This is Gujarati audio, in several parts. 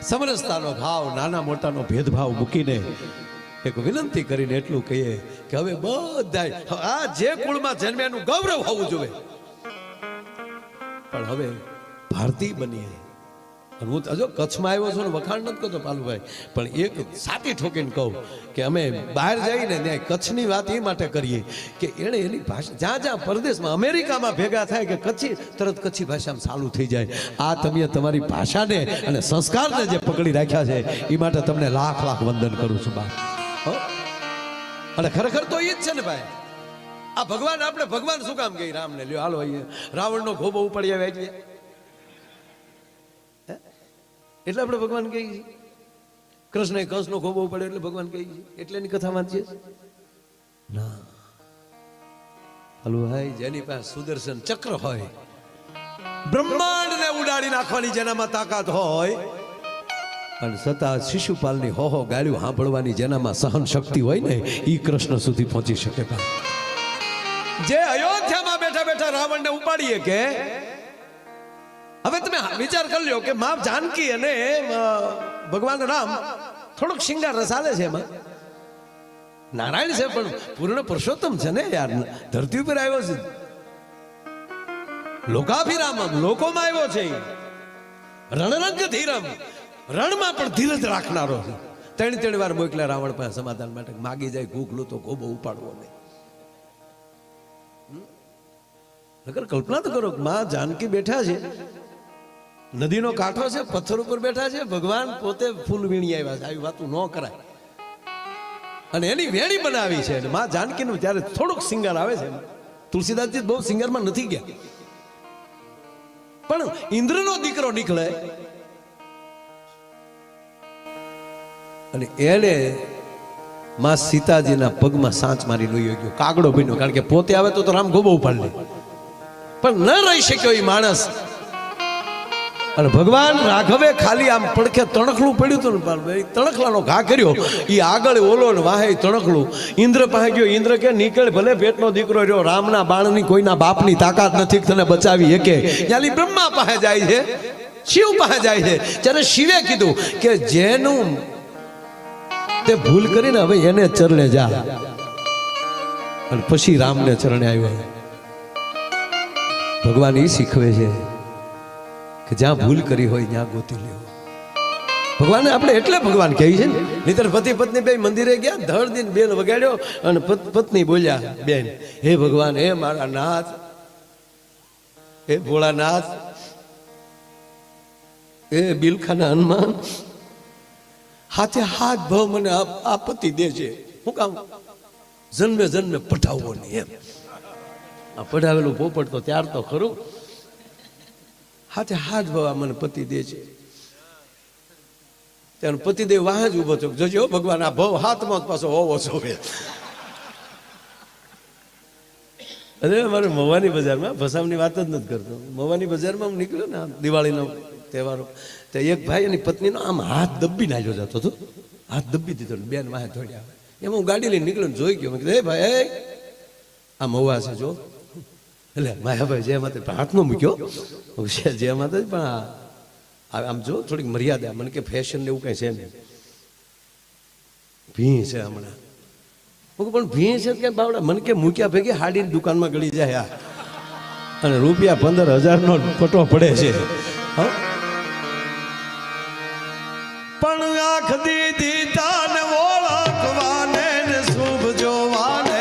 સમરસતાનો ભાવ, નાના મોટાનો ભેદભાવ મૂકીને એક વિનંતી કરીને એટલું કહીએ કે હવે બધાય આ જે કુળમાં જન્મે એનું ગૌરવ હોવું જોઈએ, પણ હવે ભારતીય બનીએ. અને હું જો કચ્છમાં આવ્યો છું ને વખાણ નથી કરતો પાલુભાઈ, પણ એક સાચી ઠોકીને કહું કે અમે બહાર જઈને ત્યાં કચ્છની વાત એ માટે કરીએ કે એણે એની ભાષા જ્યાં જ્યાં પરદેશમાં અમેરિકામાં ભેગા થાય કે કચ્છી તરત કચ્છી ભાષામાં ચાલુ થઈ જાય. આ તમે તમારી ભાષાને અને સંસ્કારને જે પકડી રાખ્યા છે એ માટે તમને લાખ લાખ વંદન કરું છું બા. અને ખરેખર તો એ જ છે ને ભાઈ, આ ભગવાન આપણે ભગવાન શું કામ કહી રામને લ્યો હાલો અહીંયા રાવણનો ખોબો ઉપાડી આવે એટલે આપણે ભગવાન કહીએ છીએ. કૃષ્ણ કંસનો ખોબો પડે એટલે ભગવાન કહીએ છીએ, એટલે એની કથા વાંચીએ ના. હલો ભાઈ, જેની પાસે સુદર્શન ચક્ર હોય, બ્રહ્માંડને ઉડાડી નાખવાની જેનામાં તાકાત હોય, અને છતાં શિશુપાલની હો ગાળ્યું સાંભળવાની જેનામાં સહન શક્તિ હોય ને એ કૃષ્ણ સુધી પહોંચી શકે. જે અયોધ્યામાં બેઠા બેઠા રાવણને ઉપાડીએ કે હવે તમે વિચાર કરી લ્યો કે માં જાનકી અને ભગવાન રામ થોડોક શિંગાર રસાલે છે, એમાં નારાયણ છે પણ પૂર્ણ પુરુષોત્તમ છે ને યાર, ધરતી ઉપર આવ્યો છે, લોકાભિરામ લોકોમાં આવ્યો છે, રણરંગ ધીરમ રણમાં પણ ધીરજ રાખનારો છે. ત્રણ વાર મોકલ્યા રાવણ પાસે સમાધાન માટે, માગી જાય ભૂખલું તો ગોબો ઉપાડવો નહીં. અગર કલ્પના તો કરો, માં જાનકી બેઠા છે, નદીનો કાંઠો છે, પથ્થર ઉપર બેઠા છે, ભગવાન પોતે ફૂલ વીણી આવ્યા છે, આવી વાતું ન કરાય. અને એની વેણી બનાવી છે. માં જાનકીનું ત્યારે થોડુંક સિંગાર આવે છે, તુલસીદાસજી બહુ સિંગારમાં નથી ગયા, પણ ઇન્દ્રનો દીકરો નીકળે અને એને માં સીતાજીના પગમાં સાંચ મારી લઈ ગયો, કાગડો બન્યો. કારણ કે પોતે આવે તો રામ ગોબો ઉપાડ લે, પણ ન રહી શક્યો એ માણસ. અને ભગવાન રાઘવે ખાલી આમ પડખે તણખલું પડ્યું હતું ને, તણખલાનો ઘા કર્યો, એ આગળ ઓલો ને વાહે તણખલું ઇન્દ્ર પાસે ગયો. ઇન્દ્ર કે નીકળ, ભલે પેટનો દીકરો રહ્યો, રામના બાણની કોઈના બાપની તાકાત નથી તને બચાવી એકે. ત્યાંથી બ્રહ્મા પાસે જાય છે, શિવ પાસે જાય છે. ત્યારે શિવે કીધું કે જેનું તે ભૂલ કરીને હવે એને ચરણે જા. અને પછી રામને ચરણે આવ્યો. ભગવાન એ શીખવે છે કે જ્યાં ભૂલ કરી હોય ત્યાં ગોતી લેવો. ભગવાન આપણે એટલે ભગવાન કહે છે ને, નહીતર પતિ પત્ની બે મંદિરે ગયા, ધડ દિન બેન વગાડ્યો અને પત્ની બોલ્યા, બેન હે ભગવાન, હે મારા નાથ, હે ભોળાનાથ, હે બિલખાના હનુમાન, હાથે હાથ ભાવ મને આપત્તિ દે છે. શું કામ? જન્મે જન્મે પઠાવવો નહીં એમ. આ પઢાવેલું પોપટ તો ત્યાર તો ખરું, હાથે હાથ ભાવ મને પતિ દે છે. ત્યારે પતિદેવ વાહ જ ઉભો થયો, જોજો ભગવાન આ ભાવ હાથમાં પાછો હોવો જોવે. અરે મારે મવાની બજારમાં, ભસામની વાત જ નથી કરતો, મવાની બજારમાં હું નીકળ્યો ને દિવાળીનો તહેવારો, તો એક ભાઈ એની પત્નીનો આમ હાથ દબ્બી નાખ્યો જતો હતો, હાથ દબ્બી દીધો, બેન વાહે દોડ્યા. એમાં હું ગાડી લઈને નીકળ્યો, જોઈ ગયો, મેં કીધું હે ભાઈ આ મવા છે જો. એટલે માયાભાઈ જે માતે હાથમાં મૂક્યો, જે માતે પણ આમ જો થોડીક મર્યાદા, મને કે ફેશન ને એવું કઈ છે નહીં, ભી છે હમણાં. પણ ભી છે કે બાવડા, મને કે મૂક્યા ભેગી હાડીની દુકાનમાં ગળી જાય અને રૂપિયા 15,000 નો પટો પડે છે. પણ આંખ દીધી તાન ઓળખવાને ને શુભ જોવાને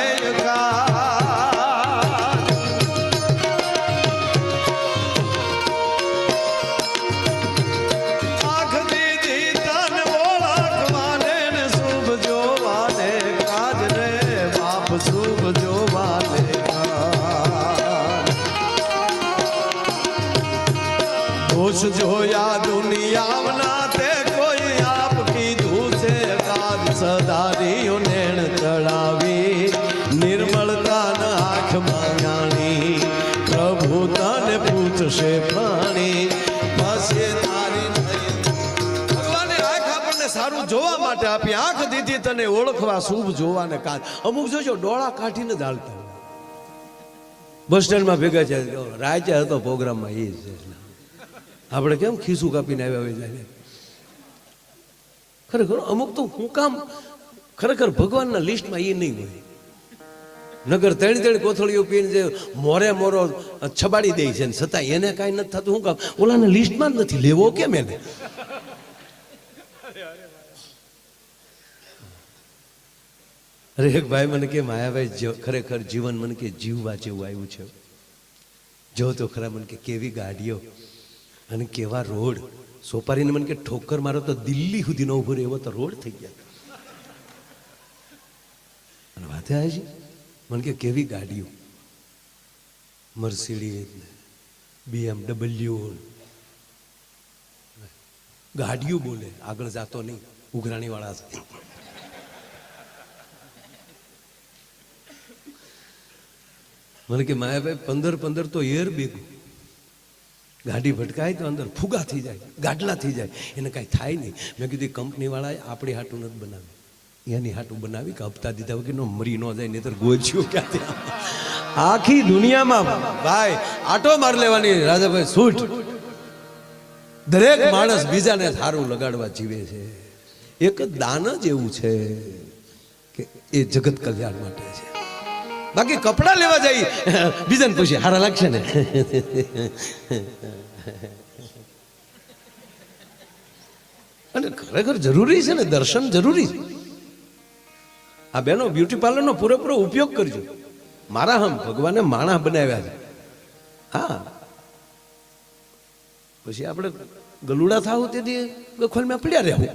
જોયા દુનિયાના તે કોઈ આપ કીધું છે કાજ સદારીઓ નેણ ચડાવી નિર્મળતા ન આંખમાં જાણી પ્રભુ તને પૂછશે પ્રાણી પાસે તારી. ભગવાને આંખ આપણને સારું જોવા માટે આપી, આંખ દીધી તને ઓળખવા શુભ જોવાને કાજ. અમુક જોજો ડોળા કાઢીને જ હાલતા હોય. બસ સ્ટેન્ડમાં ભેગા છે, રાતે હતો પ્રોગ્રામમાં, એ છે આપણે કેમ ખીસું કાપીને આવ્યા હોય જાય. ખરેખર અમુક તો હું કામ ખરેખર ભગવાનના લિસ્ટમાં એ નહીં હોય. નગર ત્રણ કોથળીઓ પીને જે મોરે મોરો છબાડી દે છે છતાં એને કાંઈ નથી થતું. શું કામ? ઓલાને લિસ્ટમાં જ નથી લેવો કેમ એને? અરે એક ભાઈ મને કે માયાભાઈ ખરેખર જીવન મને કે જીવવા જેવું આવ્યું છે. જો તો ખરા મને કે કેવી ગાડીઓ અને કેવા રોડ. સોપારીને મને કે ઠોકર મારો તો દિલ્હી સુધી ન ઉભો રહે એવો તો રોડ થઈ ગયા. અને વાતે આવે છે મને કે કેવી ગાડીઓ, મર્સિડીઝ, BMW ગાડીઓ બોલે, આગળ જાતો નહીં, ઉઘરાણી વાળા છે. મને કે માયાભાઈ 15 તો એર બેગું, ગાડી ભટકાય તો અંદર ફુગા થઈ જાય, ગાડલા થઈ જાય, એને કાંઈ થાય નહીં. મેં કીધું કંપની વાળાએ આપણી હાટું નથી બનાવી, એની હાટું બનાવી કે હપ્તા દીધા વગર મરી ન જાય, નહીતર ગોચ્યું ક્યાંથી. આખી દુનિયામાં ભાઈ આટો માર લેવાની રાજાભાઈ છૂટ. દરેક માણસ બીજાને સારું લગાડવા જીવે છે. એક દાન જ એવું છે કે એ જગત કલ્યાણ માટે છે. બાકી કપડા લેવા જઈ બીજાને પૂછે હારા લાગશે ને. અને ખરેખર જરૂરી છે ને, દર્શન જરૂરી છે. આ બેનો બ્યુટી પાર્લરનો પૂરેપૂરો ઉપયોગ કરજો. મારા હમ ભગવાને માણસ બનાવ્યા છે. હા, પછી આપણે ગલુડા થાવું તેથી ગખોલમાં પડ્યા રહેવું.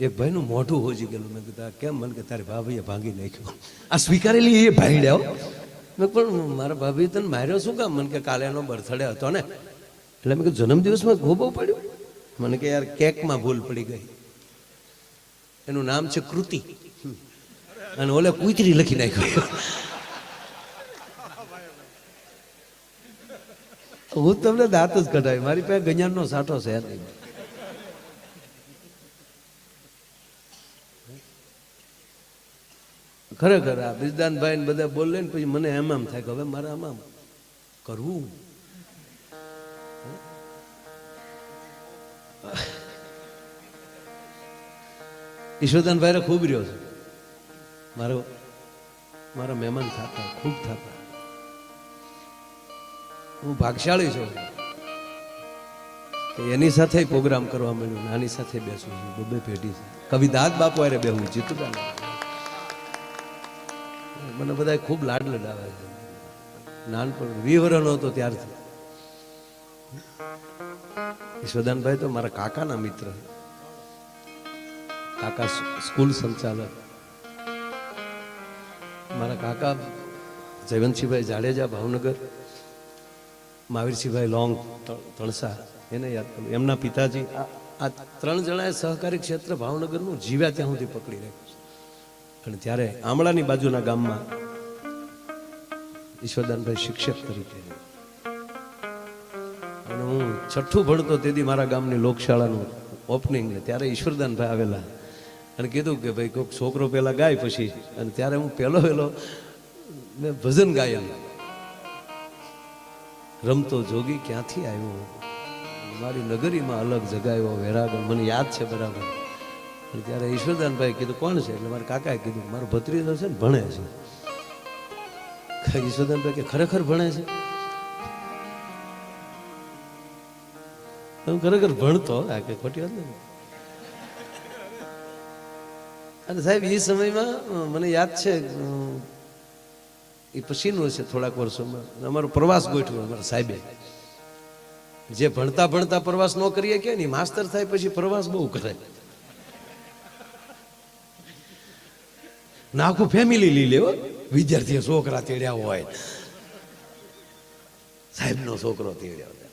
એક ભાઈનું મોઢું હોજી ગયેલું. મેં કીધું કેમ? મને કે તારી ભાભીએ ભાંગી નાખ્યો. આ સ્વીકારેલી એ ભાંડ્યા. મેં પણ મારા ભાભી તને માર્યો શું કામ? મને કે કાલે એનો બર્થડે હતો ને, એટલે મેં કીધું જન્મદિવસમાં ગોબો પડ્યો. મને કે યાર કેકમાં ભૂલ પડી ગઈ. એનું નામ છે કૃતિ અને ઓલે કુતરી લખી નાખ્યો. હું તમને દાંત જ કઢાવી, મારી પાસે ગજાનનો સાઠો છે નહીં. ખરેખર આ બિરદાનભાઈ ને બધા બોલે ને પછી મને એમ થાય કે હવે મારે આમાં કરવું. ઈશ્વરદાનભાઈ ખૂબ રહ્યો છે. મારા મહેમાન થતા ખૂબ થતા. હું ભાગશાળી છું કે એની સાથે પ્રોગ્રામ કરવા મળ્યું, આની સાથે બેસું છું. બબે પેઢી છે. કવિદાસ બાપુ અરે બેહું જીતુડા. મને બધા ખૂબ લાડ લડાવે છે. નાનપણ 20 વર્ષનો હતો ત્યારથી. ઈશ્વરદાનભાઈ તો મારા કાકાના મિત્ર, કાકા સ્કૂલ સંચાલક. મારા કાકા જયવંતસિંહભાઈ જાડેજા ભાવનગર, મહાવીરસિંહભાઈ લોંગ તણસા, એને યાદ કરું. એમના પિતાજી આ 3 જણાએ સહકારી ક્ષેત્ર ભાવનગરનું જીવ્યા ત્યાં સુધી પકડી રાખ્યું છે. અને ત્યારે આમળાની બાજુના ગામમાં ઈશ્વરદાનભાઈ શિક્ષક તરીકે, અને હું 6ઠું ભણતો તેથી મારા ગામની લોકશાળાનું ઓપનિંગ, ત્યારે ઈશ્વરદાનભાઈ આવેલા અને કીધું કે ભાઈ કોઈક છોકરો પહેલા ગાય પછી. અને ત્યારે હું પહેલો મેં ભજન ગાયેલું, રમતો જોગી ક્યાંથી આવ્યો, મારી નગરીમાં અલગ જગાયો વેરાગણ. મને યાદ છે બરાબર. ત્યારે ઈશ્વરદાનભાઈ કીધું કોણ છે? એટલે મારા કાકાએ કીધું મારો ભત્રીજો છે ને ભણે છે. ઈશ્વરદાનભાઈ કે ખરેખર ભણે છે? હું ખરેખર ભણતો, આ કે ખોટી વાત નથી. અને સાહેબ એ સમયમાં મને યાદ છે, એ પછીનું છે થોડાક વર્ષોમાં, અમારો પ્રવાસ ગોઠવ્યો અમારા સાહેબે. જે ભણતા ભણતા પ્રવાસ ન કરીએ કે નહીં, માસ્તર થાય પછી પ્રવાસ બહુ કરે. ના આખું ફેમિલી લઈ લેવો. વિદ્યાર્થી છોકરા તેડ્યા હોય, સાહેબનો છોકરો તેડ્યા હોય.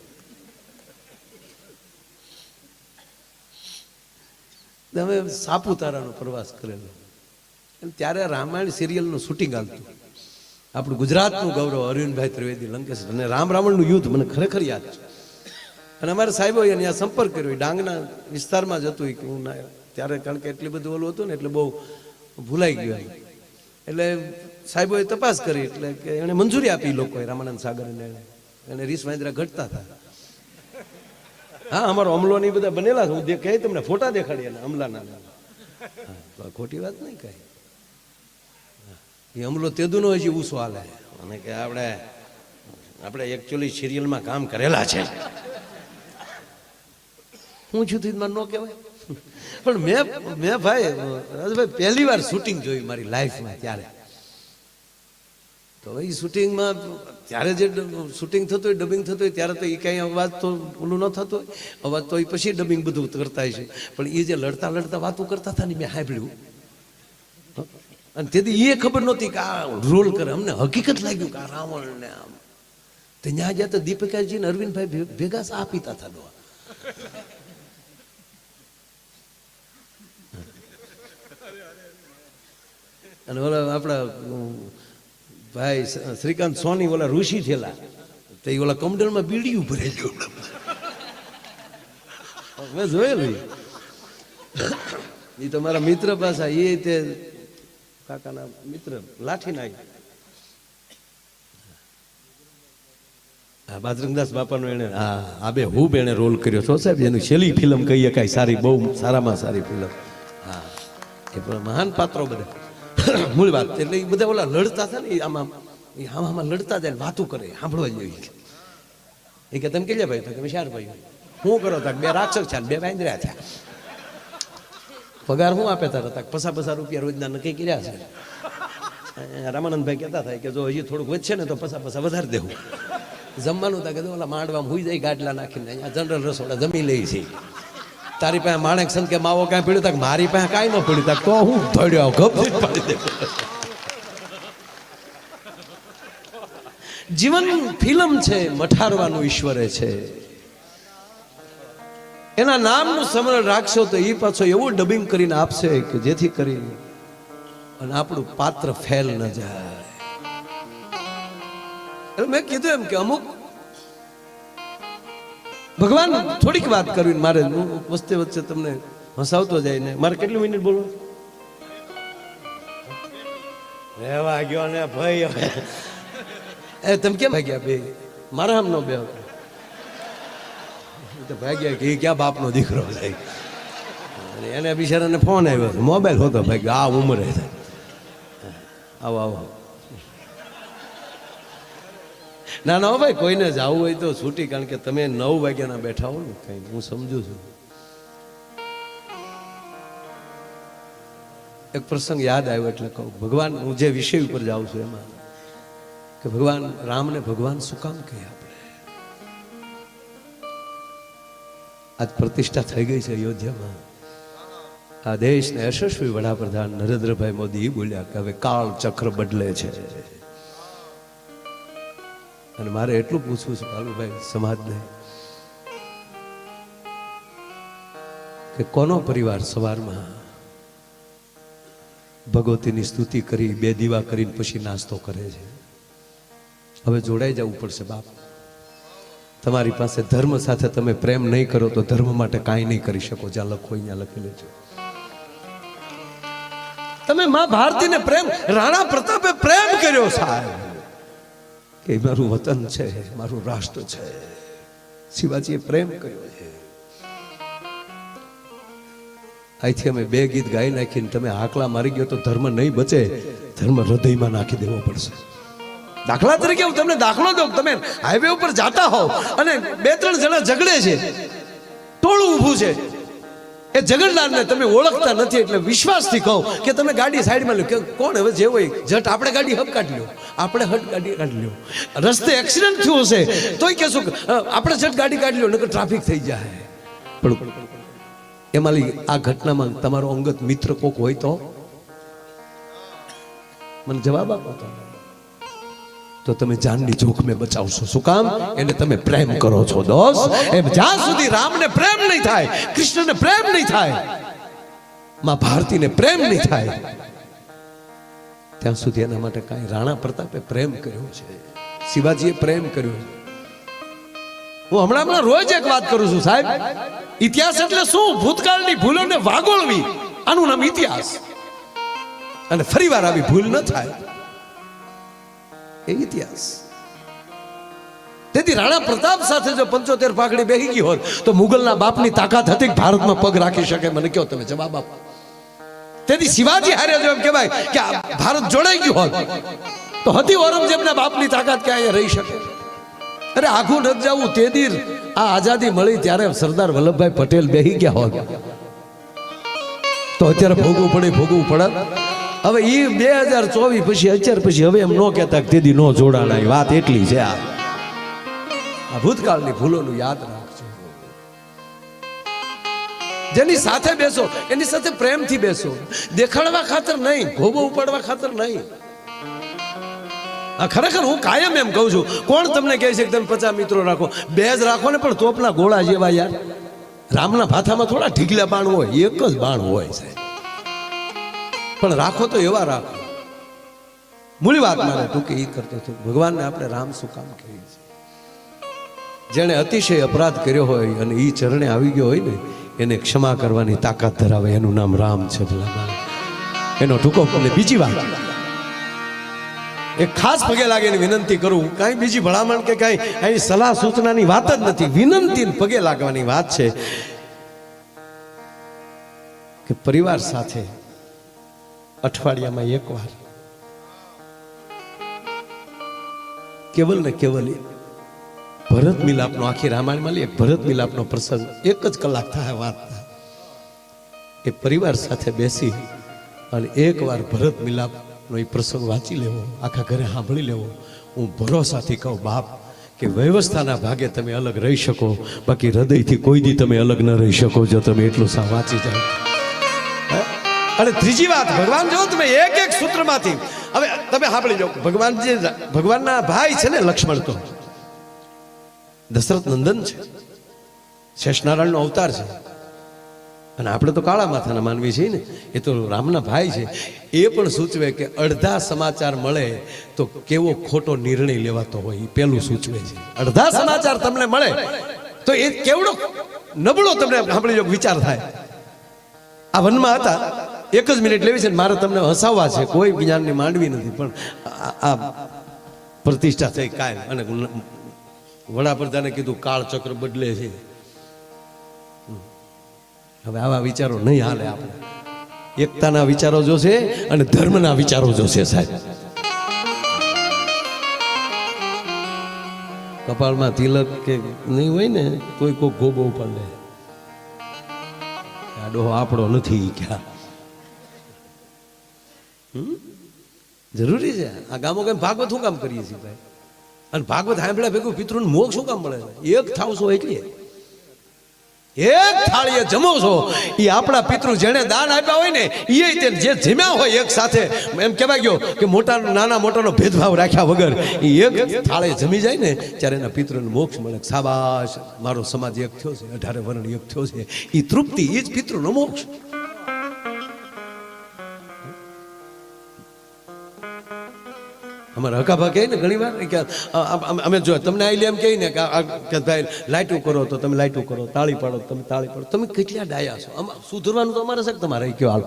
અમે સાપુતારાનો પ્રવાસ કરેલો. ત્યારે રામાયણ સિરિયલનું શૂટિંગ આવતું. આપણું ગુજરાતનું ગૌરવ અરવિંદભાઈ ત્રિવેદી લંકેશ અને રાવણનું યુદ્ધ મને ખરેખર યાદ છે. અને અમારા સાહેબો અહીંયા સંપર્ક કર્યો, ડાંગના વિસ્તારમાં જ હતું કે હું ના, ત્યારે કારણ કે એટલી બધું ઓલું હતું ને એટલે બહુ ભૂલાઈ ગયું. એટલે સાહેબોએ તપાસ કરી, એટલે કે એને મંજૂરી આપી લોકોએ, રામાનંદ સાગર એને રીસ વાંદરા ઘટતા હતા. હા, અમારો અમલો ને બધા બનેલા છે. હું કહે તમને ફોટા દેખાડીએ ને અમલાના. ખોટી વાત નહીં કઈ. એ અમલો તેદુનો હજી ઉસો હાલે અને કે આપણે એકચ્યુઅલી સિરિયલમાં કામ કરેલા છે. હું છું તીજ ન કહેવાય. પણ મેં ભાઈ રાજભાઈ પહેલી વાર શૂટિંગ જોયું મારી લાઈફમાં. ત્યારે તો એ શૂટિંગમાં ત્યારે જે શૂટિંગ થતું હોય, ડબિંગ થતું હોય, ત્યારે તો એ કાંઈ અવાજ તો ઓલું ન થતો હોય. અવાજ તો એ પછી ડબિંગ બધું કરતા છે. પણ એ જે લડતા લડતા વાતો કરતા હતા ને મેં સાંભળ્યું. અને તેથી એ ખબર નહોતી કે આ રોલ કરે. અમને હકીકત લાગ્યું કે આ રાવણ ને આમ. તો ત્યાં જ્યાં તો દીપિકાજી ને અરવિંદભાઈ ભેગા સા પીતા હતા. અને ઓલા આપણા ભાઈ શ્રીકાંત સોની ઓલા ઋષિ થયેલા તો એ ઓલા કમડલમાં બીડીયું ભરેલું મેં જોયેલું. એ તો મારા મિત્ર પાછા એ તે કાકાના મિત્ર લાઠી નાખ્યું. હા, બાજરંગદાસ બાપાનો એને આબે હુબ એને રોલ કર્યો છો સાહેબ. એની છેલ્લી ફિલ્મ કહીએ કાંઈ સારી, બહુ સારામાં સારી ફિલ્મ. હા, એ પણ મહાન પાત્રો બધા. મૂળ વાત એટલે એ બધા ઓલા લડતા હતા ને આમાં લડતા જાય વાતું કરે, સાંભળવા જોઈએ. એ કે તમે કેટલા ભાઈ? તો કે 4 ભાઈ. શું કરો તા? 2 રાક્ષસ છે, 2 વાંદરા છે. પગાર શું આપે તારા? તક ₹50 રોજના નક્કી કર્યા છે. રામાનંદભાઈ કહેતા થાય કે જો હજી થોડુંક વધશે ને તો પૈસા વધારે દેવું. જમવાનું તા કે ઓલા માંડવામાં હુઈ જાય ગાડલા નાખીને અહીંયા જનરલ રસોડા જમી લે છે. તારી પાસે માણેક સંત કે માવો કાંઈ પડ્યું તક? મારી પાસે કાંઈ ન પડ્યું તક. તો હું ધડ્યો ગપ પાડી દે. જીવન ફિલ્મ છે, મઠારવાનું ઈશ્વરે છે. એના નામનું સ્મરણ રાખશો તો એ પાછો એવું ડબિંગ કરીને આપશે કે જેથી કરીને અને આપણું પાત્ર ફેલ ન જાય. એટલે મેં કીધું એમ કે અમુક ભગવાન થોડીક વાત કરવી મારે વચ્ચે વચ્ચે તમને હસાવતો જાય ને. મારે કેટલી મિનિટ બોલવું? રહેવા ગયો ને ભાઈ. એ તમે કેમ ભાગ્યા બે? મારા આમ નો બે તો ભાગ્યા કે ક્યાં બાપનો દીકરો થાય. અને એને બિચારાને ફોન આવ્યો, મોબાઈલ હોતો ભાગ્યો. આ ઉંમરે થાય. આવો આવો. ના ના ભાઈ, કોઈને જવું હોય તો છૂટી. કારણ કે તમે 9 વાગ્યાના બેઠા હો ને કઈ, હું સમજુ છું. એક પ્રસંગ યાદ આવ્યો એટલે કહું. ભગવાન, હું જે વિષય ઉપર જાઉં છું એમાં કે ભગવાન રામને ભગવાન શું કામ કહે? આપણે આજ પ્રતિષ્ઠા થઈ ગઈ છે અયોધ્યામાં. આ દેશને યશસ્વી વડાપ્રધાન નરેન્દ્રભાઈ મોદી બોલ્યા કે હવે કાળ ચક્ર બદલે છે. અને મારે એટલું પૂછવું છે કાલુભાઈ સમાજને કે કોનો પરિવાર સવારમાં ભગવતીની સ્તુતિ કરી 2 દીવા કરીને પછી નાસ્તો કરે છે? હવે જોડાઈ જવું પડશે બાપ. તમારી પાસે ધર્મ સાથે તમે પ્રેમ નહીં કરો તો ધર્મ માટે કાંઈ નહીં કરી શકો. જ્યાં લખો અહીંયા લખી લેજો. તમે માં ભારતીને પ્રેમ, રાણા પ્રતાપે પ્રેમ કર્યો સાહેબ કે મારું વતન છે, મારું રાષ્ટ્ર છે. શિવાજીએ પ્રેમ કર્યો છે. અહીંથી અમે 2 ગીત ગાઈ નાખીને તમે હાકલા મારી ગયો તો ધર્મ નહીં બચે. ધર્મ હૃદયમાં નાખી દેવો પડશે. દાખલા તરીકે હું તમને દાખલો દઉં. તમે હાઈવે ઉપર જાતા હોવ અને 2-3 જણા ઝઘડે છે, ટોળું ઊભું છે. એ ઝઘડનારને તમે ઓળખતા નથી એટલે વિશ્વાસથી કહો કે તમે ગાડી સાઈડમાં લો. કે કોણ હવે જે હોય જટ આપણે ગાડી હબ કાઢી લો, આપણે હટ ગાડી કાઢી લો. રસ્તે એક્સિડન્ટ થયું હશે તોય કહેશું આપણે જટ ગાડી કાઢી લો, નકર ટ્રાફિક થઈ જાય. પણ એમાં આ ઘટનામાં તમારો અંગત મિત્ર કોક હોય તો મને જવાબ આપો. તો તમે જાનની જોખમે બચાવશો. શું કામ? એને તમે પ્રેમ કરો છો દોસ્ત. એમ જ્યાં સુધી રામને પ્રેમ નહીં થાય, કૃષ્ણને પ્રેમ નહીં થાય, માં ભારતીને પ્રેમ નહીં થાય, ત્યાં સુધી એના માટે કાંઈ. રાણા પ્રતાપે પ્રેમ કર્યો છે, શિવાજીએ પ્રેમ કર્યો છે. હું હમણાં રોજ એક વાત કરું છું સાહેબ. ઇતિહાસ એટલે શું? ભૂતકાળની ભૂલોને વાગોળવી, આનું નામ ઇતિહાસ. અને ફરીવાર આવી ભૂલ ન થાય એ ઇતિહાસ. તેથી રાણા પ્રતાપ સાથે જો 75 પાઘડી બેહી ગઈ હોત તો મુગલના બાપની તાકાત હતી કે ભારતમાં પગ રાખી શકે? મને કહો તમે જવાબ આપો. તેથી શિવાજી હારે જો એમ કહેવાય કે ભારત જોડાઈ ગયું હોત તો હતી ઔરંગઝેબના બાપની તાકાત કે અહીંયા રહી શકે? અરે આખું નથી જવું. તે દી આ આઝાદી મળી ત્યારે સરદાર વલ્લભભાઈ પટેલ બેહી ગયા હોત તો અત્યારે ભોગવું પડે. હવે એ 2024 પછી અત્યાર પછી હવે એમ ન કહેતા કે તેદી નો જોડાણા. વાત એટલી છે. આ ભૂતકાળની ભૂલોનું યાદ રાખજો. જેની સાથે બેસો એની સાથે પ્રેમથી બેસો, દેખાડવા ખાતર નહીં, ભોગો ઉપાડવા ખાતર નહીં. ખરેખર હું કાયમ એમ કહું છું, કોણ તમને કહે છે કે તમે 50 મિત્રો રાખો? 2 જ રાખો ને, પણ તોપના ગોળા જેવા. યાર રામના ભાથામાં થોડા ઢીકલા બાણ હોય, એક જ બાણ હોય સાહેબ. પણ રાખો તો એવા રાખો. મૂળી વાત મારે તું કે એ કરતો હતો. ભગવાનને આપણે રામ શું કામ કહીએ છીએ? જેણે અતિશય અપરાધ કર્યો હોય અને એ ચરણે આવી ગયો હોય ને એને ક્ષમા કરવાની તાકાત ધરાવે, એનું નામ રામ છે. એનો ટૂંકો. અને બીજી વાત, એક ખાસ પગે લાગીને વિનંતી કરું. કાંઈ બીજી ભલામણ કે કાંઈ અહીં સલાહ સૂચનાની વાત જ નથી, વિનંતી પગે લાગવાની વાત છે કે પરિવાર સાથે અઠવાડિયામાં એકવાર કેવલ ને કેવલ ભરત મિલાપનો, આખી રામાયણમાં એક ભરત મિલાપનો પ્રસંગ 1 જ કલાક થાય વાત થાય. એ પરિવાર સાથે બેસી અને એકવાર ભરત મિલાપનો એ પ્રસંગ વાંચી લેવો, આખા ઘરે સાંભળી લેવો. હું ભરોસાથી કહું બાપ કે વ્યવસ્થાના ભાગે તમે અલગ રહી શકો, બાકી હૃદયથી કોઈ દી તમે અલગ ન રહી શકો જો તમે એટલું વાંચી જાઓ. અને ત્રીજી વાત, ભગવાન જો તમે એક સૂત્રમાંથી, હવે તમે સાંભળી જાઓ. ભગવાનના ભાઈ છે ને લક્ષ્મણ, તો દશરથ નંદન છે, શેષનારાયણનો અવતાર છે. અને આપણે તો કાળા માથાના માનવી છીએ ને, એ તો રામના ભાઈ છે. એ પણ સૂચવે કે અડધા સમાચાર મળે તો કેવો ખોટો નિર્ણય લેવાતો હોય, એ પેલું સૂચવે છે. અડધા સમાચાર તમને મળે તો એ કેવડો નબળો તમને સાંભળી જો વિચાર થાય. આ વનમાં હતા, 1 જ મિનિટ લેવી છે ને મારે તમને હસાવવા છે, કોઈ જ્ઞાનની માંડવી નથી, પણ આ પ્રતિષ્ઠા થઈ કાયમ. અને વડાપ્રધાને કીધું કાળચક્ર બદલે છે. હવે આવા વિચારો નહીં હાલે. આપણે એકતાના વિચારો જોશે અને ધર્મના વિચારો જોશે સાહેબ. કપાળમાં તિલક કે નહીં હોય ને તોય કોઈ ગોબો ઉપર લે, આ ડોહો આપણો નથી ક્યાં. જરૂરી છે આ ગામો કેમ ભાગવત શું કામ કરીએ છીએ ભાઈ? અને ભાગવત સાંભળ્યા ભેગું પિતૃને મોક્ષ શું કામ મળે? એક થાવ છો એટલે એક થાળીએ જમો છો, એ આપણા પિતૃ જેને દાન આપ્યા હોય ને એ જે જમ્યા હોય એક સાથે, એમ કહેવાય ગયો કે મોટા નાના મોટાનો ભેદભાવ રાખ્યા વગર એ એક થાળે જમી જાય ને ત્યારે એના પિતૃને મોક્ષ મળે. શાબાશ, મારો સમાજ એક થયો છે, 18 વર્ણ એક થયો છે. એ તૃપ્તિ, એ જ પિતૃનો મોક્ષ. અમારા હકાભા કહે ને ઘણી વાર કે અમે જો તમને આઈ એમ કહી ને કે ભાઈ લાઈટું કરો તો તમે લાઈટું કરો, તાળી પાડો તમે તાળી પાડો. તમે કેટલા ડાયા છો? સુધરવાનું તો અમારે છે તમારે કયો હાલ.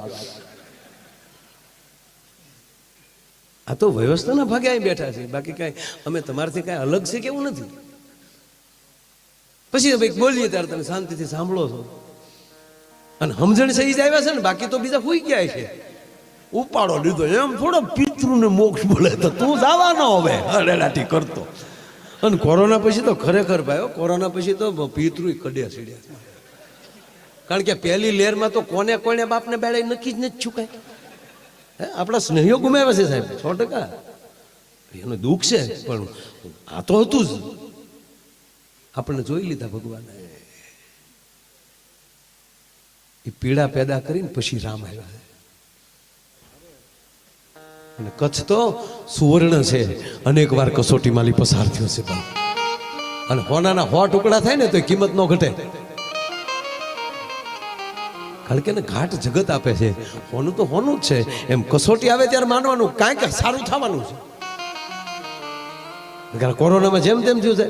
આ તો વ્યવસ્થાના ભાગે અહીં બેઠા છે, બાકી કાંઈ અમે તમારાથી કાંઈ અલગ છે કેવું નથી. પછી ભાઈ બોલીએ ત્યારે તમે શાંતિથી સાંભળો છો અને સમજણ સહી જ આવ્યા છે ને, બાકી તો બીજા હોઈ ગયા છે. ઉપાડો લીધો એમ થોડો પિતૃને મોક્ષ બોલે તો તું જવાનો હવે અડેલાટી કરતો. અને કોરોના પછી તો ખરેખર ભાઈ, કોરોના પછી તો પિતૃ કડ્યા સીડ્યા. કારણ કે પહેલી લહેરમાં તો કોને કોને બાપને બેડે નક્કી જ નથી છુકાય. આપણા સ્નેહીઓ ગુમાવ્યા છે સાહેબ 100%. એનું દુઃખ છે, પણ આ તો હતું જ. આપણને જોઈ લીધા ભગવાને. એ પીડા પેદા કરીને પછી રામ આવ્યા છે. અને કચ્છ તો સુવર્ણ છે, અનેક વાર કસોટી માલી પસાર થયો છે બાપ. અને હોનાના 100 ટુકડા થાય ને તો કિંમત ન ઘટે. કારણ કે ઘાટ જગત આપે છે. હોનું તો હોનું જ છે. એમ કસોટી આવે ત્યારે માનવાનું કાંઈક સારું થવાનું છે. કોરોનામાં જેમ તેમ થયું છે.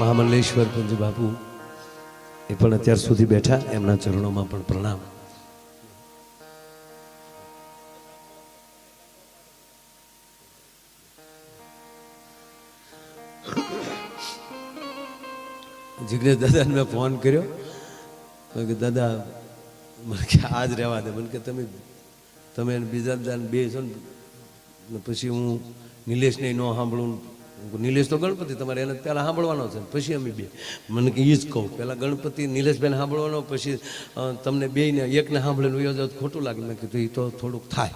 મહામલ્લેશ્વર પંજ બાપુ એ પણ અત્યાર સુધી બેઠા, એમના ચરણોમાં પણ પ્રણામ. જિગ્નેશ દાદાને મેં ફોન કર્યો કે દાદા મને કે આજ રહેવા દે, મને કે તમે બીજા દાદાને બે છો ને પછી હું નિલેશને ન સાંભળું. નિલેશ તો ગણપતિ તમારે એને પહેલાં સાંભળવાનો છે, પછી અમે બે. મને કે એ જ કહું, પહેલાં ગણપતિ નિલેશભાઈને સાંભળવાનો, પછી તમને બેયને એકને સાંભળીને વયો જાવ ખોટું લાગે. મેં કીધું એ તો થોડુંક થાય.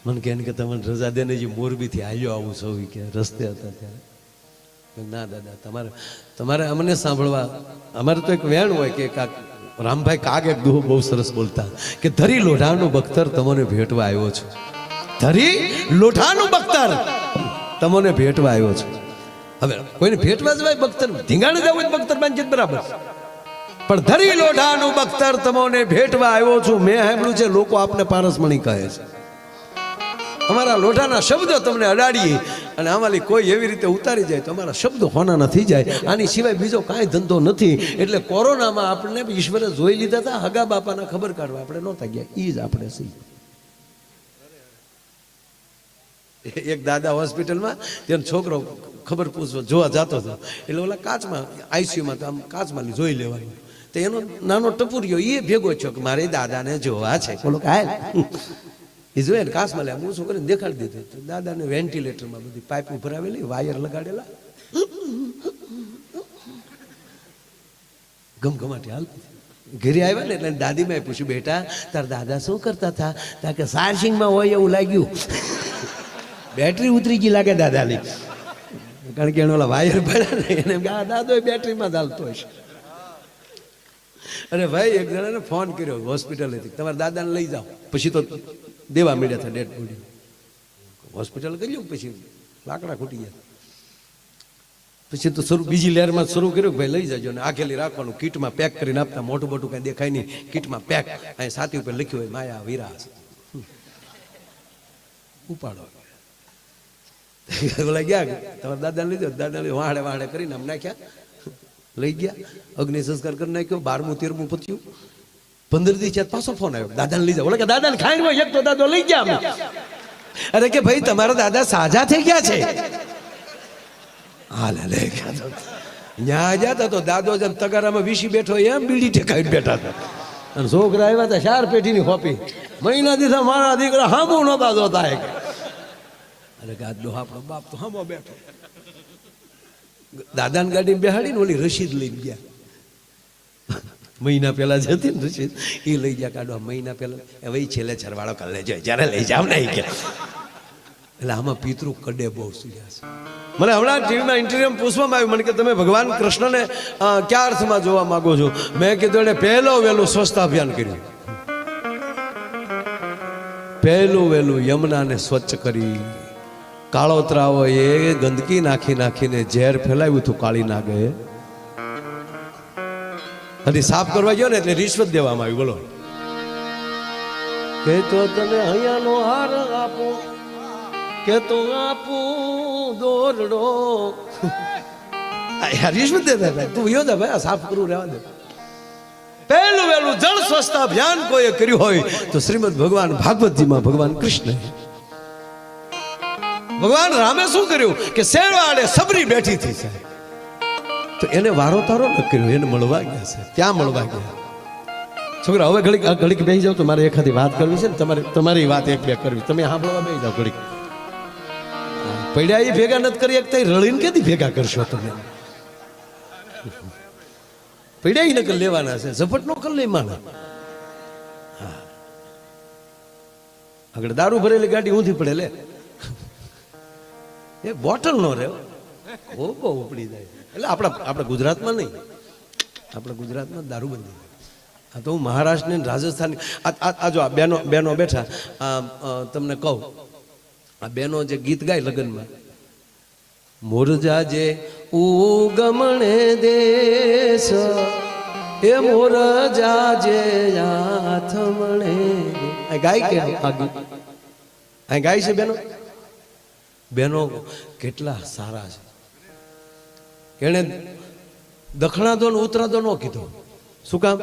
મને કે એને કે તમને રજા દે ને, જે મોરબીથી આવ્યો આવું સૌ કે રસ્તે હતા ત્યારે. ના દાદા તમારે અમને સાંભળવા. અમારે તો એક વેણ હોય કે રામભાઈ કાગ એક દુહો બહુ સરસ બોલતા કે ધરી લોઢાનું બખ્તર તમને ભેટવા આવ્યો છું. ધરી લોઢાનું બખ્તર તમને ભેટવા આવ્યો છું. હવે કોઈને ભેટવા જવાય બખ્તર, ધીંગાણે જવું હોય બખ્તર બાંધી બરાબર, પણ ધરી લોઢાનું બખ્તર તમને ભેટવા આવ્યો છું. મેં સાંભળ્યું છે લોકો આપને પારસમણી કહે છે. અમારા લોઢાના શબ્દો તમને અડાડીએ અને આમાંથી કોઈ એવી રીતે ઉતારી જાય તો અમારા શબ્દો હોના થઈ જાય. આની સિવાય બીજો કાંઈ ધંધો નથી. એટલે કોરોનામાં આપણને ઈશ્વરે જોઈ લીધા હતા, હગા બાપાના ખબર કાઢવા આપણે નહોતા ગયા. એ જ આપણે સહી. એક દાદા હોસ્પિટલમાં તેનો છોકરો ખબર પૂછવા જોવા જતો હતો, એટલે ઓલા કાચમાં આઈસીયુમાં તો આમ કાચમાં જોઈ લેવાનું. તો એનો નાનો ટપુરિયો એ ભેગો છો કે મારે દાદાને જોવા છે. બોલો કે હાલ એ જોઈએ ને કાચમાં લે, હું શું કરીને દેખાડી દીધું. તો દાદાને વેન્ટિલેટરમાં બધી પાઇપ ભરાવેલી, વાયર લગાડેલા, ગમગમાટી હાલતી. ઘરે આવ્યા ને એટલે દાદીમાં પૂછ્યું, બેટા તાર દાદા શું કરતા હતા? તા કે ચાર્જિંગમાં હોય એવું લાગ્યું, બેટરી ઉતરી ગઈ લાગે દાદાની. કારણ કે એને ઓલા વાયર ભર્યા ને એને દાદો બેટરીમાં ચાલતો હશે. અરે ભાઈ એક જણાને ફોન કર્યો હોસ્પિટલેથી, તમારા દાદાને લઈ જાઓ. પછી તો દેવા મળ્યા હતા ડેડ બોડી. હોસ્પિટલ કર્યું, પછી લાકડા ખૂટી ગયા. પછી તો બીજી લહેરમાં શરૂ કર્યું કે ભાઈ લઈ જાજો ને આખેલી રાખવાનું, કીટમાં પેક કરીને આપતા. મોટું મોટું કાંઈ દેખાય નહીં, કીટમાં પેક. અહીં છાતી ઉપર લખ્યું હોય માયા વિરાસ, ઉપાડો. બોલા ગયા તમારા દાદાને લઈ જાઓ. દાદાને વાહડે વાહડે કરીને આમ નાખ્યા, લઈ ગયા. અગ્નિ સંસ્કાર કરી નાખ્યો. 12મું 13મું પત્યું. 15 દી છે પાછો ફોન આવ્યો, દાદાને લઈ જાઓ. બોલે કે દાદાને ખાઈ હોય એક તો દાદો લઈ ગયા અમે. અરે કે ભાઈ તમારા દાદા સાજા થઈ ગયા છે. હાલ લઈ ગયા. ત્યાં જતા તો દાદો જેમ તગારામાં વીસી બેઠો એમ બીડી ટેકાવી બેઠા હતા. અને છોકરા આવ્યા હતા 4 પેટીની હોપી. મહિના દીધા મારા દીકરા હામો નહોતા જોતા. અરે ગાદલો આપણો બાપ તો હામો બેઠો. દાદાની ગાડી બેહાડીને ઓલી રસીદ લઈને ગયા. મહિના પહેલા જ હતી ને રસીદ, એ લઈ ગયા કાઢવા. મહિના પહેલા હવે છેલ્લે છરવાળો કરી લેજો, જ્યારે લઈ જાવ ને કે. એટલે આમાં પિતૃ કડે બહુ સુર્યા છે. મને હમણાં ટીવીમાં ઇન્ટરવ્યુમાં પૂછવામાં આવ્યું, મને કે તમે ભગવાન કૃષ્ણને કયા અર્થમાં જોવા માંગો છો? મેં કીધું એને વહેલું સ્વચ્છતા અભિયાન કર્યું. વહેલું યમુનાને સ્વચ્છ કરી. કાળોતરાઓ એ ગંદકી નાખીને ઝેર ફેલાવ્યું હતું કાળી નાગે. અને સાફ કરવા ગયો ને એટલે રિશ્વત દેવામાં આવી. બોલો કે તો તને અહીંયાનો હાર આપું, કે તો આપું દોરડો. રિશ્વત દેતા હતા. તું યોદા ભાઈ સાફ કરવું રહેવા દે. વહેલું જળ સ્વચ્છતા અભિયાન કોઈએ કર્યું હોય તો શ્રીમદ ભગવાન ભાગવતજીમાં ભગવાન કૃષ્ણ. ભગવાન રામે શું કર્યું કે શેરવાડે સબરી બેઠી હતી સાહેબ, તો એને વારો તારો ન કર્યો, એને મળવા ગયા છે. ત્યાં મળવા ગયા. છોકરા હવે ઘડીક બેસી જાવ તો મારે એખાદી વાત કરવી છે ને, તમારી વાત એક બે કરવી. તમે સાંભળવા બેસી જાવ ઘડીક. પડ્યા એ ભેગા નથી કરી શકતા, રળીને કેથી ભેગા કરશો તમે? પડ્યા નકલ લેવાના છે, ઝપટ નો કર લે માણા. હા, આગળ દારૂ ભરેલી ગાડી ઊંધી પડે લે, એ બોટલ નો રે બહુ ઉપડી જાય. એટલે આપણા ગુજરાતમાં નહીં, આપણા ગુજરાતમાં દારૂબંધી. આ તો હું મહારાષ્ટ્ર ને રાજસ્થાન, આ જો આ બેનો બેઠા, તમને કહું, આ બેનો જે ગીત ગાય લગ્નમાં, મોરજા જે ઉગમણે દેશ એ મોરજા જે આથમણે, આ ગાય કે આ ગીત આ ગાય છે બેનો કેટલા સારા છે. એને દખણા દો ને ઉત્તરા દો ન કીધો, શું કામ?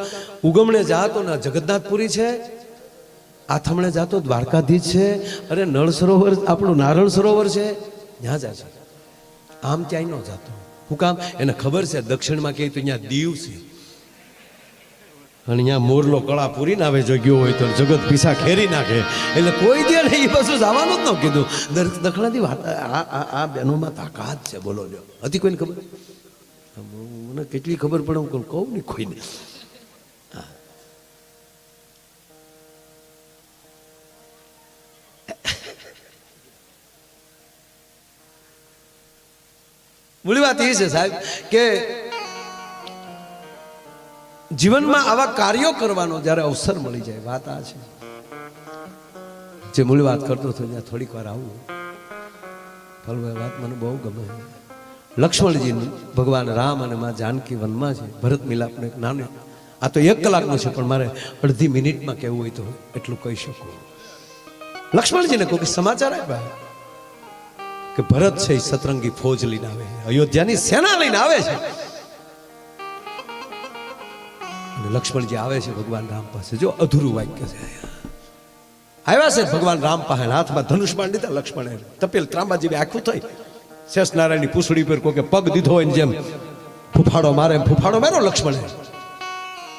ઉગમણે જાતો ને જગન્નાથપુરી છે, આથમણે જાતો દ્વારકાધીશ છે, અરે નળ સરોવર આપણું નારણ સરોવર છે, ત્યાં જાય છે. આમ ક્યાંય ન જાતો. શું કામ? એને ખબર છે દક્ષિણમાં કહે તો અહીંયા દીવ છે, અને અહીંયા મોરલો કળા પૂરી ના આવે, જો ગયો હોય તો જગત પીસા ખેરી નાખે, એટલે કોઈ દે નહીં, એ બધું જવાનું જ ન કીધું. દખણાથી વાત આ બહેનોમાં તાકાત છે, બોલો જો. હતી કોઈને ખબર? મને કેટલી ખબર પડે હું કહું નહીં કોઈને. મૂળ વાત એ છે સાહેબ કે જીવનમાં આવા કાર્યો કરવાનો જ્યારે અવસર મળી જાય, વાત આ છે. જે મૂળ વાત કરતો હતો ત્યાં થોડીક વાર આવું, ફલભાઈ વાત મને બહુ ગમે. લક્ષ્મણજી ભગવાન રામ અને માં જાનકી વનમાં છે, ભરત મિલાપનું એક નાનું, આ તો 1 કલાકનું છે પણ મારે અડધી મિનિટમાં કહેવું હોય તો એટલું કહી શકું. લક્ષ્મણજીને કોઈ સમાચાર આપ્યા કે ભરત છે એ સતરંગી ફોજ લઈને આવે છે, અયોધ્યાની સેના લઈને આવે છે. અને લક્ષ્મણજી આવે છે ભગવાન રામ પાસે. જો અધૂરું વાક્ય છે, આવ્યા છે ભગવાન રામ પાસે, હાથમાં ધનુષ બાણ લીધા. લક્ષ્મણે તપેલ ત્રાંબાજી આખું થઈ, શેષનારાયણની પૂંછડી પર કોઈ પગ દીધો હોય જેમ ફૂફાડો મારે, ફૂફાડો મારો લક્ષ્મણે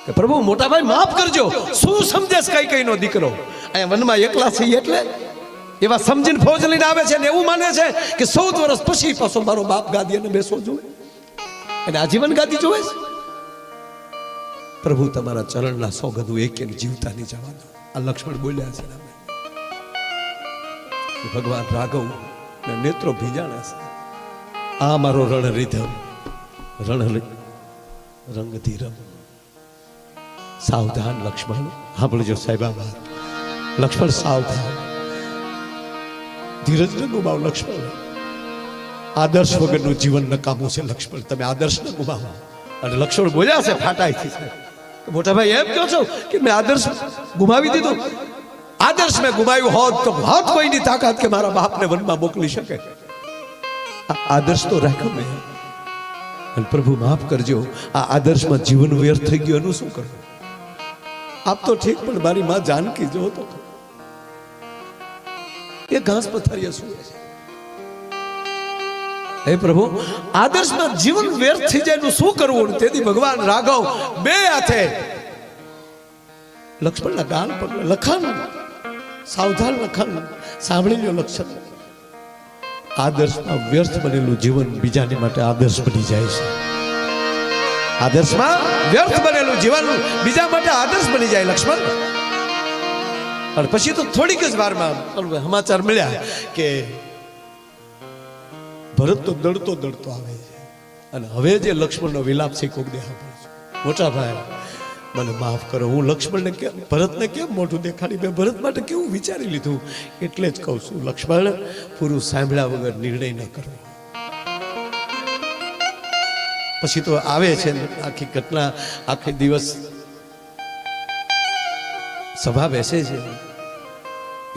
કે પ્રભુ મોટા ભાઈ માફ કરજો, શું સમજેશ કઈ કઈ નો દીકરો, અહીંયા વનમાં એકલા છે એટલે એવા સમજીને ફોજ લઈને આવે છે ને એવું માને છે કે 14 વર્ષ પછી પાછો મારો બાપ ગાદી અને બેસવો જોઈએ, અને આજીવન ગાદી જોવે છે. પ્રભુ તમારા ચરણના સોગંદુ એક જીવતા નહીં જવા દો. આ લક્ષ્મણ બોલ્યા છે. ભગવાન રાઘવ નેત્રો ભીજાણા છે. આ મારો રણ રીધમ, રણ રંગધીરમ. સાવધાન લક્ષ્મણ, સાંભળજો સાહેબ આ વાત. લક્ષ્મણ સાવધાન, ધીરજ ન ગુમાવો લક્ષ્મણ. આદર્શ વગરનું જીવન નકામું છે લક્ષ્મણ, તમે આદર્શ ન ગુમાવો. અને લક્ષ્મણ બોલ્યા છે ફાટાઈથી, મોટા ભાઈ એમ કહો છો કે મેં આદર્શ ગુમાવી દીધો? આદર્શ મેં ગુમાવ્યું હોત તો હોત કોઈની તાકાત કે મારા બાપને વનમાં મોકલી શકે. આદર્શ તો રાખ્યો મેં, અને પ્રભુ માફ કરજો, આ આદર્શમાં જીવન વ્યર્થ થઈ ગયું, એનું શું કરવું? આપ તો ઠીક, પણ મારી માં જાનકી જો તો એ ઘાસ પથારીએ સૂવે છે. હે પ્રભુ, આદર્શમાં જીવન વ્યર્થ થઈ જાય એનું શું કરવું? તેથી ભગવાન રાઘવ બે હાથે લક્ષ્મણના ગાલ પકડે. લખન, સાવધાન લખન, સાંભળી લો લક્ષ્મણ. આદર્શમાં વ્યર્થ બનેલું જીવન બીજાની માટે આદર્શ બની જાય છે. આદર્શમાં વ્યર્થ બનેલું જીવન બીજા માટે આદર્શ બની જાય લક્ષ્મણ. અને પછી તો થોડીક જ વારમાં સમાચાર મળ્યા કે ભરત તો દડતો દડતો આવે છે, અને હવે જે લક્ષ્મણનો વિલાપ છે કોક દે સાંભળે છે. મોટા ભાઈ મને માફ કરો, હું લક્ષ્મણને કેમ, ભરતને કેમ મોઢું દેખાડી, મેં ભરત માટે કેવું વિચારી લીધું. એટલે જ કહું છું લક્ષ્મણ, પૂરું સાંભળ્યા વગર નિર્ણય ન કરવો. પછી તો આવે છે આખી ઘટના, આખી દિવસ સભા બેસે છે,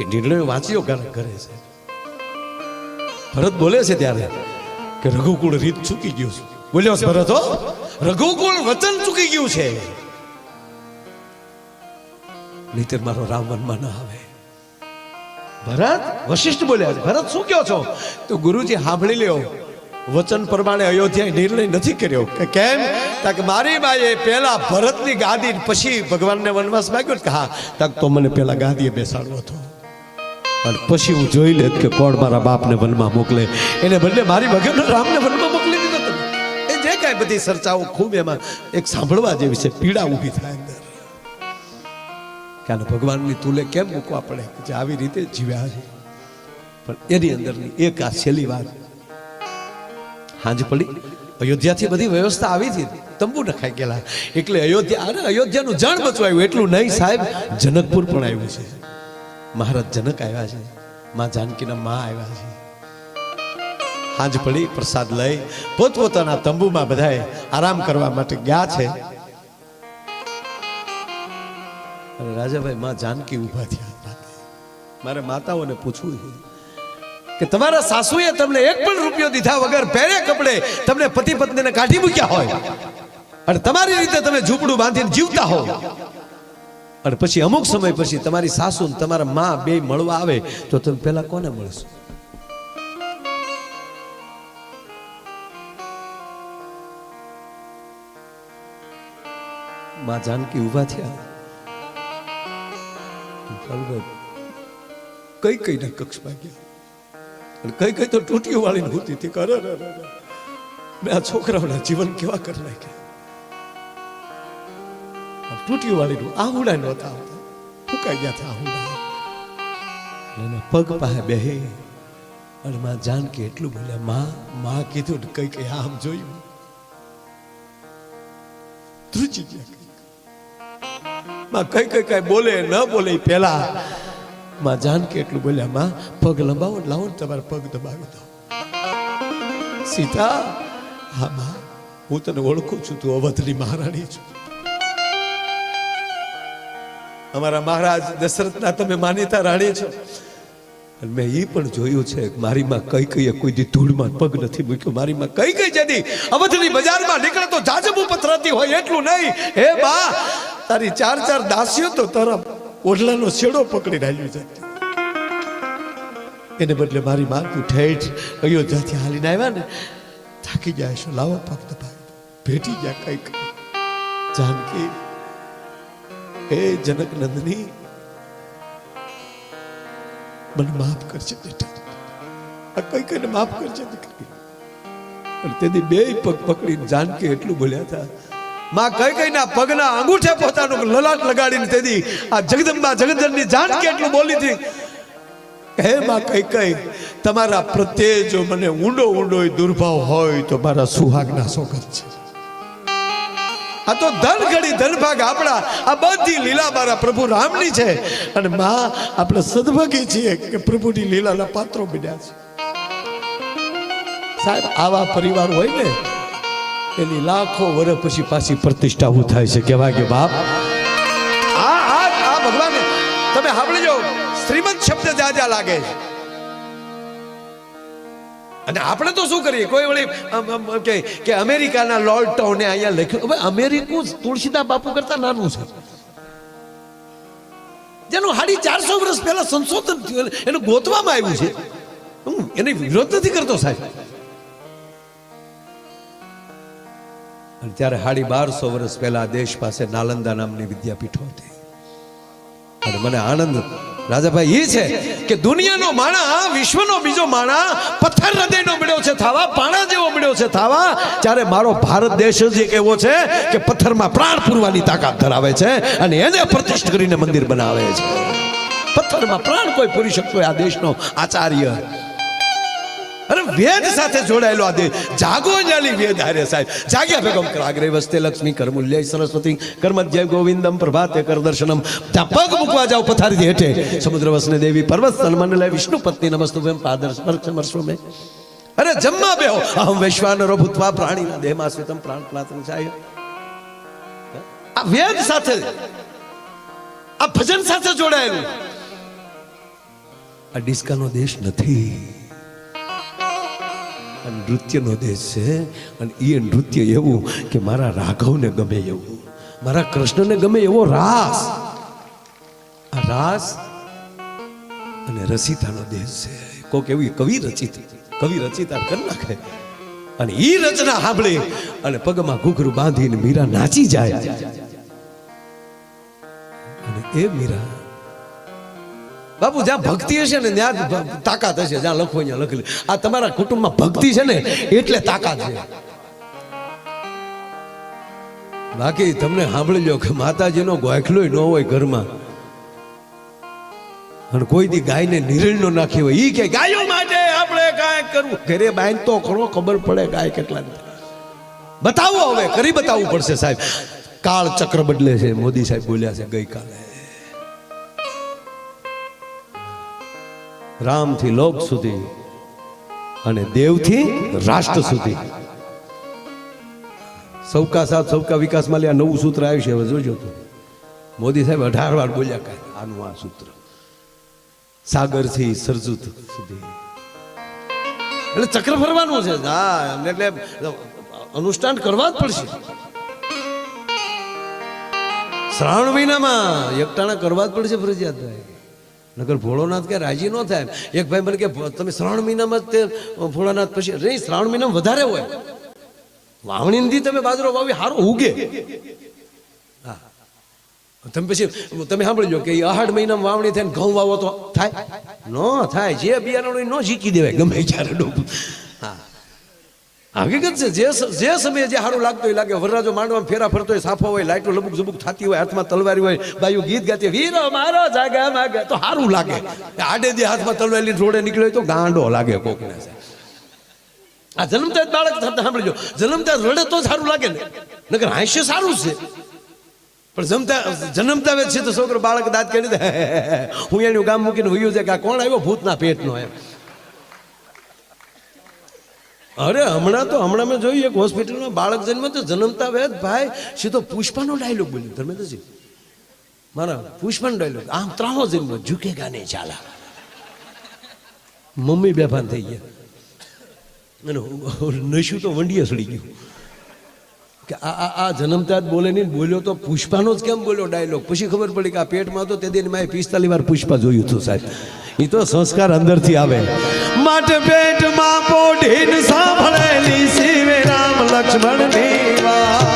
એ નિર્ણય વાંચ્યો કરે છે. ભરત બોલે છે ત્યારે કે રઘુકુળ રીત ચૂકી ગયું છે. બોલ્યો ભરત, હો, રઘુકુળ વચન ચૂકી ગયું છે, નહીતર મારો રામ વનમાં ના આવે. ભરત, વશિષ્ઠ બોલ્યા છે, ભરત શું કહો છો? તો ગુરુજી સાંભળી લ્યો, વચન પ્રમાણે અયોધ્યાએ નિર્ણય નથી કર્યો. કે કેમ? કે મારી બાએ પહેલા ભરતની ગાદી પછી ભગવાનને વનવાસ માંગ્યો કે હા, તક તો મને પહેલા ગાદીએ બેસાડવો હતો, અને પછી હું જોઈ લેત કે કોણ મારા બાપને વનમાં મોકલે. એને બદલે મારી વગર રામને વનમાં મોકલી દીધો. તમે એ જે કાંઈ બધી ચર્ચાઓ ખૂબ એમાં એક સાંભળવા જેવી છે, પીડા ઊભી થાય અંદર. કે ભગવાનની તુલે કેમ મૂકવા પડે જે આવી રીતે જીવ્યા છે. પણ એની અંદરની એક આ છેલ્લી વાત. હાંજ પડી, અયોધ્યાથી બધી વ્યવસ્થા આવી હતી, તંબુ નખાઈ ગયેલા, એટલે અયોધ્યાનું જણ બચવાયું. એટલું નહીં સાહેબ, જનકપુર પણ આવ્યું છે. મહારાજ જનક આવ્યા છે, માં જાનકીના માં આવ્યા છે. હાંજ પડી, પ્રસાદ લઈ પોતપોતાના તંબુમાં બધાએ આરામ કરવા માટે ગયા છે. અને રાજાભાઈ માં જાનકી ઉભા થયા. મારે માતાઓને પૂછવું છે કે તમારા સાસુએ તમને 1 પણ રૂપિયો દીધા વગર પહેરે કપડે તમને પતિ પત્નીને કાઢી મૂક્યા હોય, અને તમારી રીતે તમે ઝૂંપડું બાંધીને જીવતા હો, અને પછી અમુક સમય પછી તમારી સાસુ ને તમારા માં બે મળવા આવે તો તમે પેલા કોને મળશો? માં જાનકી ઉભા થયા, કઈ કઈ ના કક્ષમાં ગયા, અને કઈ કઈ તો ટૂટીઓ વાળીને હોતી હતી. કરે મેં આ છોકરાઓના જીવન કેવા કરી નાખ્યા. ટૂટીઓ વાળીનું આહુડા નહોતા આવતા, ફૂંકાઈ ગયા હતા આહુડા. એના પગ પાસે બેહે અને માં જાનકી એટલું બોલ્યા, માં કીધું કઈ કઈ આમ જોયું, ધ્રુજી ગયા. માં કઈ કઈ બોલે ન બોલે પેલા માં જાનકી એટલું બોલ્યા, માં પગ લંબાવો, લાવો ને તમારા પગ દબાવી દો. સીતા, હા માં હું તને ઓળખું છું, તું અવધની મહારાણી છું. અમારા મહારાજ દશરથના તમે માનીતા રાણી છો. અને મેં એ પણ જોયું છે મારી માં કઈ કઈ કોઈ દી ધૂળમાં પગ નથી મૂક્યો. મારી માં કઈ કઈ જતી અવધની બજારમાં નીકળે તો જાજબુ પથરાતી હોય એટલું નહીં. હે બા, તારી 4 દાસીઓ તો તારા ઓઢલાનો છેડો પકડી રાખ્યું છે. એને બદલે મારી માં તું ઠેઠ અયોધ્યાથી હાલીને આવ્યા ને, થાકી જાય છો, લાવો પગ દબાવી ભેટી ગયા. કઈ કઈ જાનકી, હે જનક નંદની, મને માફ કરજે બેટા, આ કઈ કઈને માફ કરજે દીકરી. અને તેથી બે પગ પકડીને જાનકી એટલું બોલ્યા હતા, માં કઈ કઈ ના પગના અંગૂઠે પોતાનું લલાટ લગાડીને તેથી આ જગદંબા જગદંબની જાનકી એટલું બોલી હતી, હે માં કઈ કઈ, તમારા પ્રત્યે જો મને ઊંડો ઊંડો દુર્ભાવ હોય તો મારા સુહાગના સોગંદ છે. આ તો ધન ઘડી ધન ભાગ આપણા, આ બધી લીલા મારા પ્રભુ રામની છે. અને માં આપણે સદભાગી છીએ કે પ્રભુની લીલાના પાત્રો બન્યા છે. સાહેબ, આવા પરિવાર હોય ને એની લાખો વર્ષ પછી પાછી પ્રતિષ્ઠા હું થાય છે. કહેવાય કે બાપ, આ ભગવાન તમે સાંભળજો, શ્રીમંત શબ્દ જ્યાં જ્યાં લાગે છે. અને આપણે તો શું કરીએ, કોઈ વળી કે અમેરિકાના લોર્ડ ટાઉને અહીંયા લખ્યું. હવે અમેરિકું તુલસીદાસ બાપુ કરતા નાનું છે, જેનું 450 વર્ષ પહેલા સંશોધન થયું, એનું ગોતવામાં આવ્યું છે. હું એનો વિરોધ નથી કરતો સાહેબ. અને ત્યારે 1250 વર્ષ પહેલા દેશ પાસે નાલંદા નામની વિદ્યાપીઠો હતી. અને મને આનંદ રાજાભાઈ એ છે કે દુનિયાનો માણા, વિશ્વનો બીજો માણા પથ્થર હૃદયનો મળ્યો છે થાવા, પાણા જેવો મળ્યો છે થાવા, ત્યારે મારો ભારત દેશ જ એક એવો છે કે પથ્થરમાં પ્રાણ પૂરવાની તાકાત ધરાવે છે અને એને પ્રતિષ્ઠિત કરીને મંદિર બનાવે છે. પથ્થરમાં પ્રાણ કોઈ પૂરી શકતો આ દેશનો આચાર્ય. અરે વેદ સાથે જોડાયેલો આ દેશ, જાગો જાલી વેદ હારે સાહેબ. જાગ્યા ભેગમ કરાગ્રે વસ્તે લક્ષ્મી કરમૂલ્ય સરસ્વતી કરમધ્ય ગોવિંદમ પ્રભાતે કર દર્શનમ. ત્યાં પગ મૂકવા જાવ પથારી હેઠે, સમુદ્ર વસને દેવી પર્વત સન્માન લે વિષ્ણુ પત્ની નમસ્તુભ્યમ પાદર સ્પર્શમર્શો મે. અરે જમવા બેહો, અહમ વૈશ્વાનરો ભૂત્વા પ્રાણીના દેહમાં સ્વેતમ પ્રાણ પ્લાતમ ચાહ્ય. આ વેદ સાથે, આ ભજન સાથે જોડાયેલું. આ ડિસ્કાનો દેશ નથી, નૃત્યનો દેશ છે. અને એ નૃત્ય એવું કે મારા રાઘવને ગમે એવું, મારા કૃષ્ણને ગમે એવો રાસ. આ રાસ અને રસિતાનો દેશ છે. કોક એવી કવિ રચિતા કરી નાખે અને એ રચના સાંભળી અને પગમાં ઘૂઘરું બાંધીને મીરા નાચી જાય. અને એ મીરા બાપુ, જ્યાં ભક્તિ હશે ને ત્યાં તાકાત હશે. જ્યાં લખો ત્યાં લખેલી. આ તમારા કુટુંબમાં ભક્તિ છે ને એટલે તાકાત છે. બાકી તમને સાંભળી લો કે માતાજીનો ગોખલો ન હોય ઘરમાં, અને કોઈ દી ગાયને નિર્ણય નો નાખી હોય, ઈ કે ગાયો માટે આપણે કાંઈક કરવું. ઘરે બાંધ તો ખરો, ખબર પડે ગાય કેટલા. બતાવો, હવે કરી બતાવવું પડશે સાહેબ. કાળ ચક્ર બદલે છે, મોદી સાહેબ બોલ્યા છે ગઈકાલે. રામથી લોક સુધી અને દેવથી રાષ્ટ્ર સુધી સૌકા સાથ સૌકા વિકાસમાં લે નવું સૂત્ર આવ્યું છે. હવે જોજો તો મોદી સાહેબ 18 વાર બોલ્યા કાંઈ આનું આ સૂત્ર. સાગરથી સરજુત સુધી એટલે ચક્ર ફરવાનું છે. હા, એટલે અનુષ્ઠાન કરવા જ પડશે. શ્રાવણ મહિનામાં એકટાણા કરવા જ પડશે ફરજિયાત ભાઈ, નગર ભોળોનાથ કે રાજી ન થાય. એક ભાઈ મને કે તમે શ્રાવણ મહિનામાં જ તે ભોળાનાથ પછી નહીં, શ્રાવણ મહિનામાં વધારે હોય. વાવણી નથી તમે બાજરો વાવી સારો ઉગે. હા તમે પછી તમે સાંભળી લો કે અહાડ મહિનામાં વાવણી થાય ને ઘઉં વાવો તો થાય ન થાય. જે બિયારણ ન શીખી દેવાય ગમે ત્યારે ડૂબ. હા હકીકત છે. જે સમયે જે સારું લાગતું હોય લાગે. વરરાજો માંડવામાં ફેરા ફરતો હોય, સાફો હોય, લાઈટો લબુક ઝબુક થતી હોય, હાથમાં તલવારી હોય, બાયું ગીત ગાતી વીરો મારો જાગા માગે તો સારું લાગે. આડે જે હાથમાં તલવારી રોડે નીકળ્યો તો ગાંડો લાગે કોકને. આ જન્મતા જ બાળક સાંભળજો, જન્મતા રડે તો સારું લાગે ને, નકર હાસ્ય સારું છે. પણ જન્મતા વેદ છે તો છોકરો બાળક દાંત કરી દે, હું એનું ગામ મૂકીને વયું છે કે આ કોણ આવ્યો ભૂતના પેટનો એમ. અરે હમણાં મેં જોયું એક હોસ્પિટલમાં બાળક જન્મ તો જન્મતા વેદ ભાઈ સીધો પુષ્પાનો ડાયલોગ બોલ્યો. ધર્મેન્દ્રજી મારા પુષ્પાનો ડાયલોગ, આમ ત્રાહો જન્મ ઝુકેગા નહીં ચાલા. મમ્મી બેભાન થઈ ગયા અને નશું તો વંડીએ સડી ગયું કે આ જન્મતા જ બોલે નહીં, બોલ્યો તો પુષ્પાનો જ કેમ બોલ્યો ડાયલોગ. પછી ખબર પડી કે આ પેટમાં તો તે દિન મેં 45 વાર પુષ્પા જોયું હતું સાહેબ. એ તો સંસ્કાર અંદરથી આવે. માટે પેટમાં પોઢીને સાંભળેલી શિવે રામ લક્ષ્મણની વાત.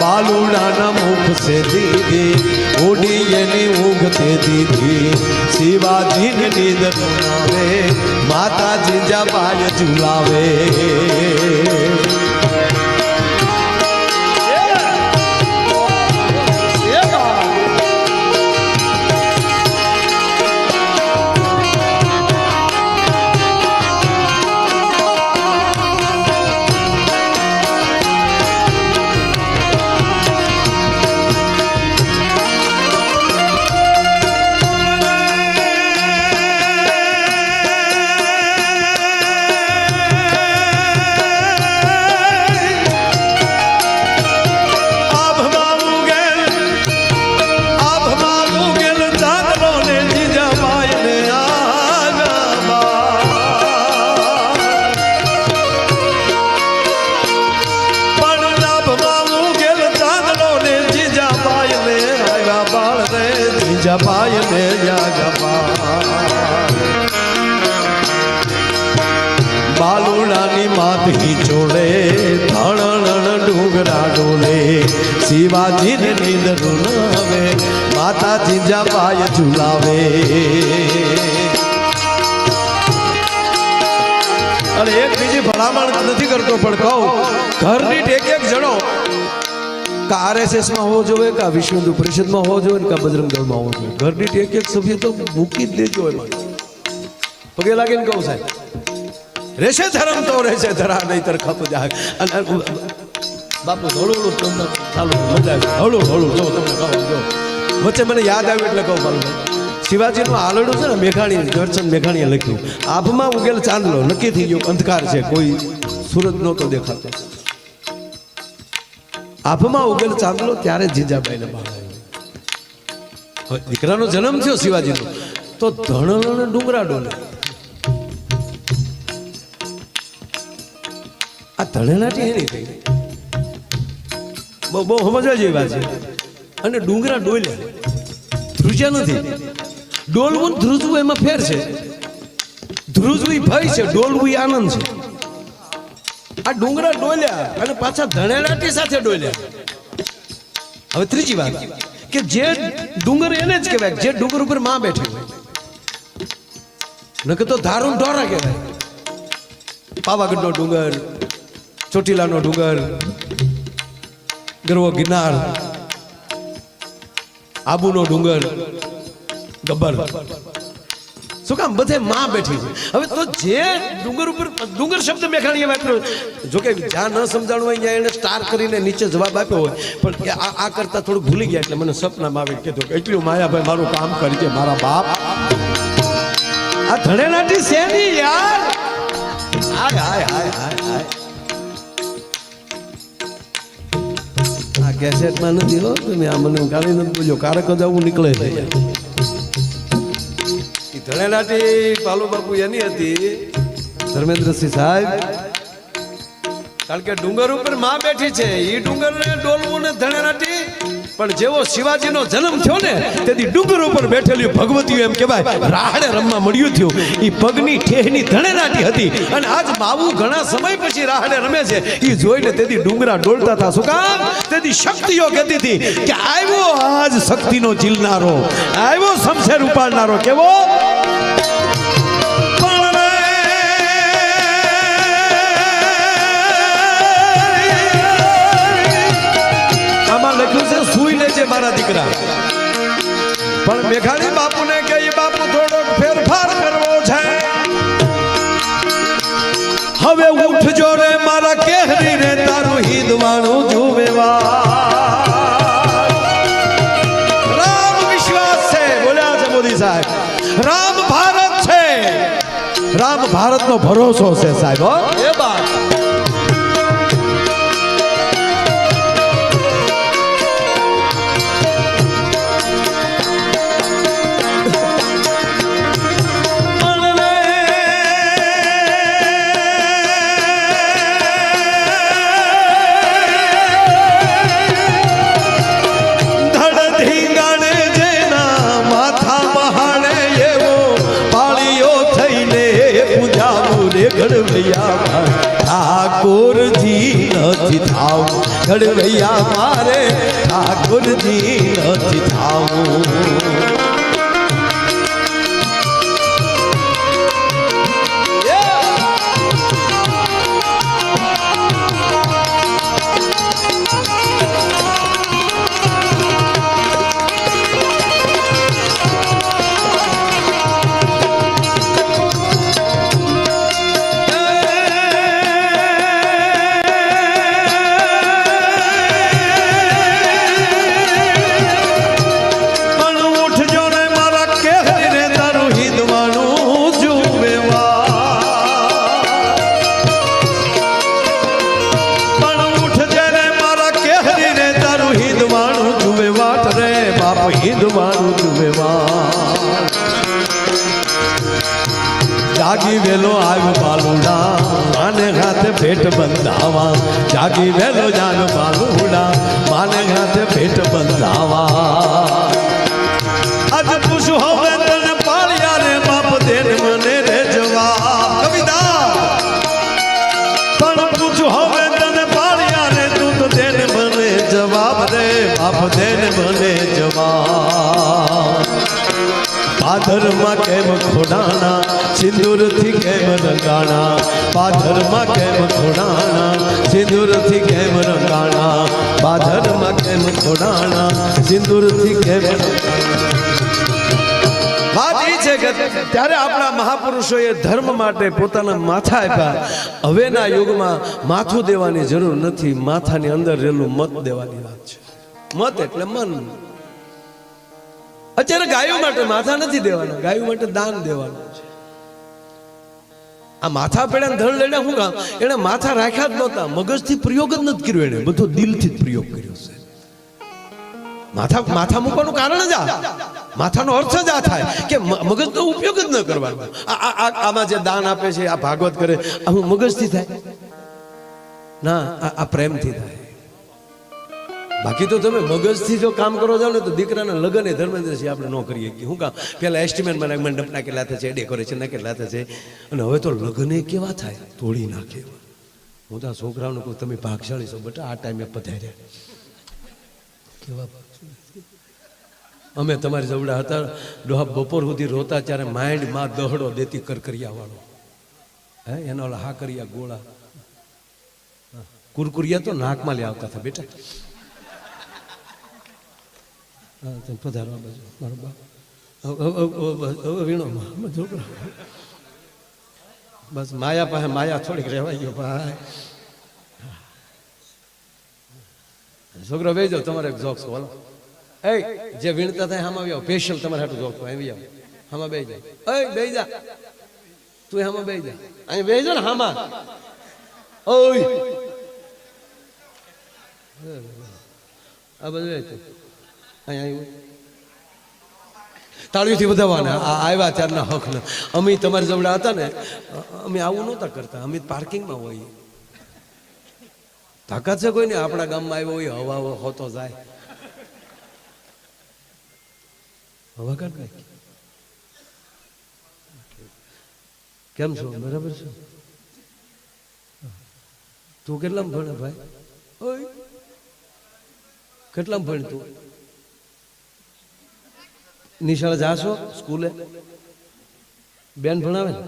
બાલુડાના મુખ સે દીદી ઓડીએની ઊંઘ તે દીધી. શિવાજીની નીંદ સુનાવે, માતા જીજા પાય ઝુલાવે. જપાય ને બાલુડાની માથી ચોળે ધણ ડુંગરા ડોલે. શિવાજીને નીંદ રૂનાવે, માતા જીજા પાય ઝુલાવે. અને એક બીજી ભલામણ નથી કરતો પણ કહું, ઘરની એક જણો કા RSS માં હોવો જોઈએ, કા વિશ્વ હિન્દુ પરિષદમાં હોવો જોઈએ, કા બજરંગ દળમાં હોવો જોઈએ. ઘરની એક સભ્ય તો મૂકી જ દેજો એમાં. પગે લાગીને કહું સાહેબ, રહેશે ધર્મ તો રહેશે ધરા, નહીં તરખાતો જાય. અને બાપુ હળું તમને ચાલુ મજા આવી, હળું જો તમને કહું જો વચ્ચે મને યાદ આવ્યું એટલે કહું. મારું શિવાજીનું આલડું છે ને મેઘાણી, ઝવેરચંદ મેઘાણીએ લખ્યું, આભમાં ઉગેલ ચાંદલો નક્કી થઈ ગયો અંધકાર છે, કોઈ સૂરજ નહોતો દેખાતો. આભમાં ઉગેલ ચાંદલો ત્યારે જીજાબાઈને બાળ આવ્યો. દીકરાનો જન્મ થયો શિવાજીનો તો ધણ ડુંગરા ડોલે. આ ધણેલાટી એની થઈ બહુ સમજવા જેવી વાત છે. અને ડુંગરા ડોલ્યા, ધ્રુજ્યા નથી. ડોલવું ધ્રુજવું એમાં ફેર છે. ધ્રુજવું ભય છે, ડોલવું આનંદ છે. આ ડુંગરા ડોલ્યા અને પાછા ધણેલાટી સાથે ડોલ્યા. હવે ત્રીજી વાત કે જે ડુંગર એને જ કહેવાય જે ડુંગર ઉપર માં બેઠી હોય, નકર તો ધારું ઢોરા કહેવાય. પાવાગઢનો ડુંગર, ચોટીલાનો ડુંગર, ગરવો ગિરનાર, આબુનો ડુંગર, ગબ્બર, શું કામ બધે માં બેઠી છે. હવે તો જે ડુંગર ઉપર, ડુંગર શબ્દ મેઘાણીએ વાપર્યો, જોકે જ્યાં ન સમજાણું હોય ત્યાં એને સ્ટાર કરીને નીચે જવાબ આપ્યો હોય, પણ આ કરતા થોડું ભૂલી ગયા એટલે મને સપનામાં આવી કીધું કે એટલું માયાભાઈ મારું કામ કરી છે મારા બાપ. આ ધણેલાટી શેની યાર, હાય હાય હાય હાય હાય આ કેસેટમાં નથી હો તમે આ મને ગાલી નથી બોલ્યો કારક જ આવું નીકળે છે ધણેલાટી પાલુ બાપુ એની હતી ધર્મેન્દ્રસિંહ સાહેબ કારણ કે ડુંગર ઉપર માં બેઠી છે એ ડુંગર ને ડોલવું ને ધણેલાટી પણ જેવો શિવાજીનો જન્મ થયો ને તેથી ડુંગર ઉપર બેઠેલી ભગવતી એમ કહેવાય રાહડે રમવા મળ્યું થયું એ પગની ઠેહની ધણેલાટી હતી અને આજ માવું ઘણા સમય પછી રાહડે રમે છે એ જોઈને તેથી ડુંગરા ડોલતા હતા શું કામ તેથી શક્તિઓ કહેતી હતી કે આવ્યો આજ શક્તિનો ચીલનારો આવ્યો શમશેર ઉપાડનારો કેવો સુઈ લે છે મારા દીકરા પણ મેઘાણી બાપુને કે બાપુ થોડો ફેરફાર કરવો છે હવે ઉઠજો રે મારા કેહરી રે તારું હિંદવાણું જુવેવા રામ વિશ્વાસ છે બોલ્યા છે મોદી સાહેબ રામ ભારત છે રામ ભારતનો ભરોસો છે સાહેબ હો એ વાત ઠાકોરજી નથી થાવું ઘડવૈયા મારે ઠાકોરજી નથી થાવું જાગી વેલો આવ્યો બાલુડા માને હાથે ભેટ બંધાવા જાગી વેલો જાન બાલુડા માને હાથે ભેટ બંધાવા આજ પૂછું હવે તને પાળ્યા રે બાપ દેન મને રે જવાબ કવિતા પણ પૂછું હવે તને પાળ્યા રે તું તો દેન મને જવાબ રે બાપ દેન મને જવાબ પાધરમાં કેમ ખોડાણા સિંદૂરથી કેમ રંગાણા પાધરમાં કેમ ખોડાણા સિંદૂરથી કેમ રંગાણા પાધરમાં કેમ ખોડાણા સિંદૂરથી કેમ વાત એ છે કે ત્યારે આપણા મહાપુરુષોએ ધર્મ માટે પોતાના માથા આપ્યા હવેના યુગમાં માથું દેવાની જરૂર નથી માથાની અંદર રહેલું મત દેવાની વાત છે મત એટલે મન અત્યારે ગાયો માટે માથા નથી દેવાના ગાયો માટે દાન દેવાનું છે આ માથા પેડા ધડ લેડા શું કામ એને માથા રાખ્યા જ નહોતા મગજથી પ્રયોગ જ નથી કર્યો એને બધો દિલથી જ પ્રયોગ કર્યો છે માથા મૂકવાનું કારણ જ આ માથાનો અર્થ જ આ થાય કે મગજનો ઉપયોગ જ ન કરવાનો આમાં જે દાન આપે છે આ ભાગવત કરે આ હું મગજથી થાય ના આ પ્રેમથી થાય બાકી તો તમે મગજથી જો કામ કરો જાવ ને તો દીકરાના લગ્ન એ ધર્મેન્દ્રસિંહ આપણે ન કરીએ કે શું કામ પેલા એસ્ટિમેટ મને મંડપના કેટલા થશે ડેકોરેશનના કેટલા થશે અને હવે તો લગ્ન કેવા થાય તોડી નાખે હું તો આ છોકરાઓને કહું તમે ભાગશાળી છો બેટા આ ટાઈમે પધાર્યા કેવા અમે તમારી જવડા હતા ડોહા બપોર સુધી રોતા ત્યારે માઇન્ડ માં દહડો દેતી કરકરિયા વાળો હે એના ઓલા હા કરિયા ગોળા કુરકુરિયા તો નાકમાં લઈ આવતા હતા બેટા પધારવા બાજુ મારો બાપ વીણો છોકરા બસ માયા પાસે માયા થોડીક રહેવાઈ ગયો ભાઈ છોકરો બે જાઓ તમારે એક જોક્સ બોલો એ જે વીણતા થાય આમાં આવી આવો સ્પેશિયલ તમારે હાટું જોક્સ આવી આવો આમાં બે જાય એ બે જા તું હામાં બેસી જા, અહીંયા બેસી જા ને હામાં. ઓય આ બધું અહીંયા આવ્યું તાળીઓથી વધાવવાના. આવ્યા ત્યારના હક ને અમે તમારી જવડા હતા ને, અમે આવું નહોતા કરતા. અમે પાર્કિંગમાં હોઈએ. તાકાત છે કોઈ ને આપણા ગામમાં આવ્યો હોય હવા હોતો જાય હવા કાઢ નાખી. કેમ છો? બરાબર છે. તું કેટલામ ભણે ભાઈ? ઓય કેટલામ ભણ તું? નિશાળે જાશો સ્કૂલે? બેન ભણાવે ને?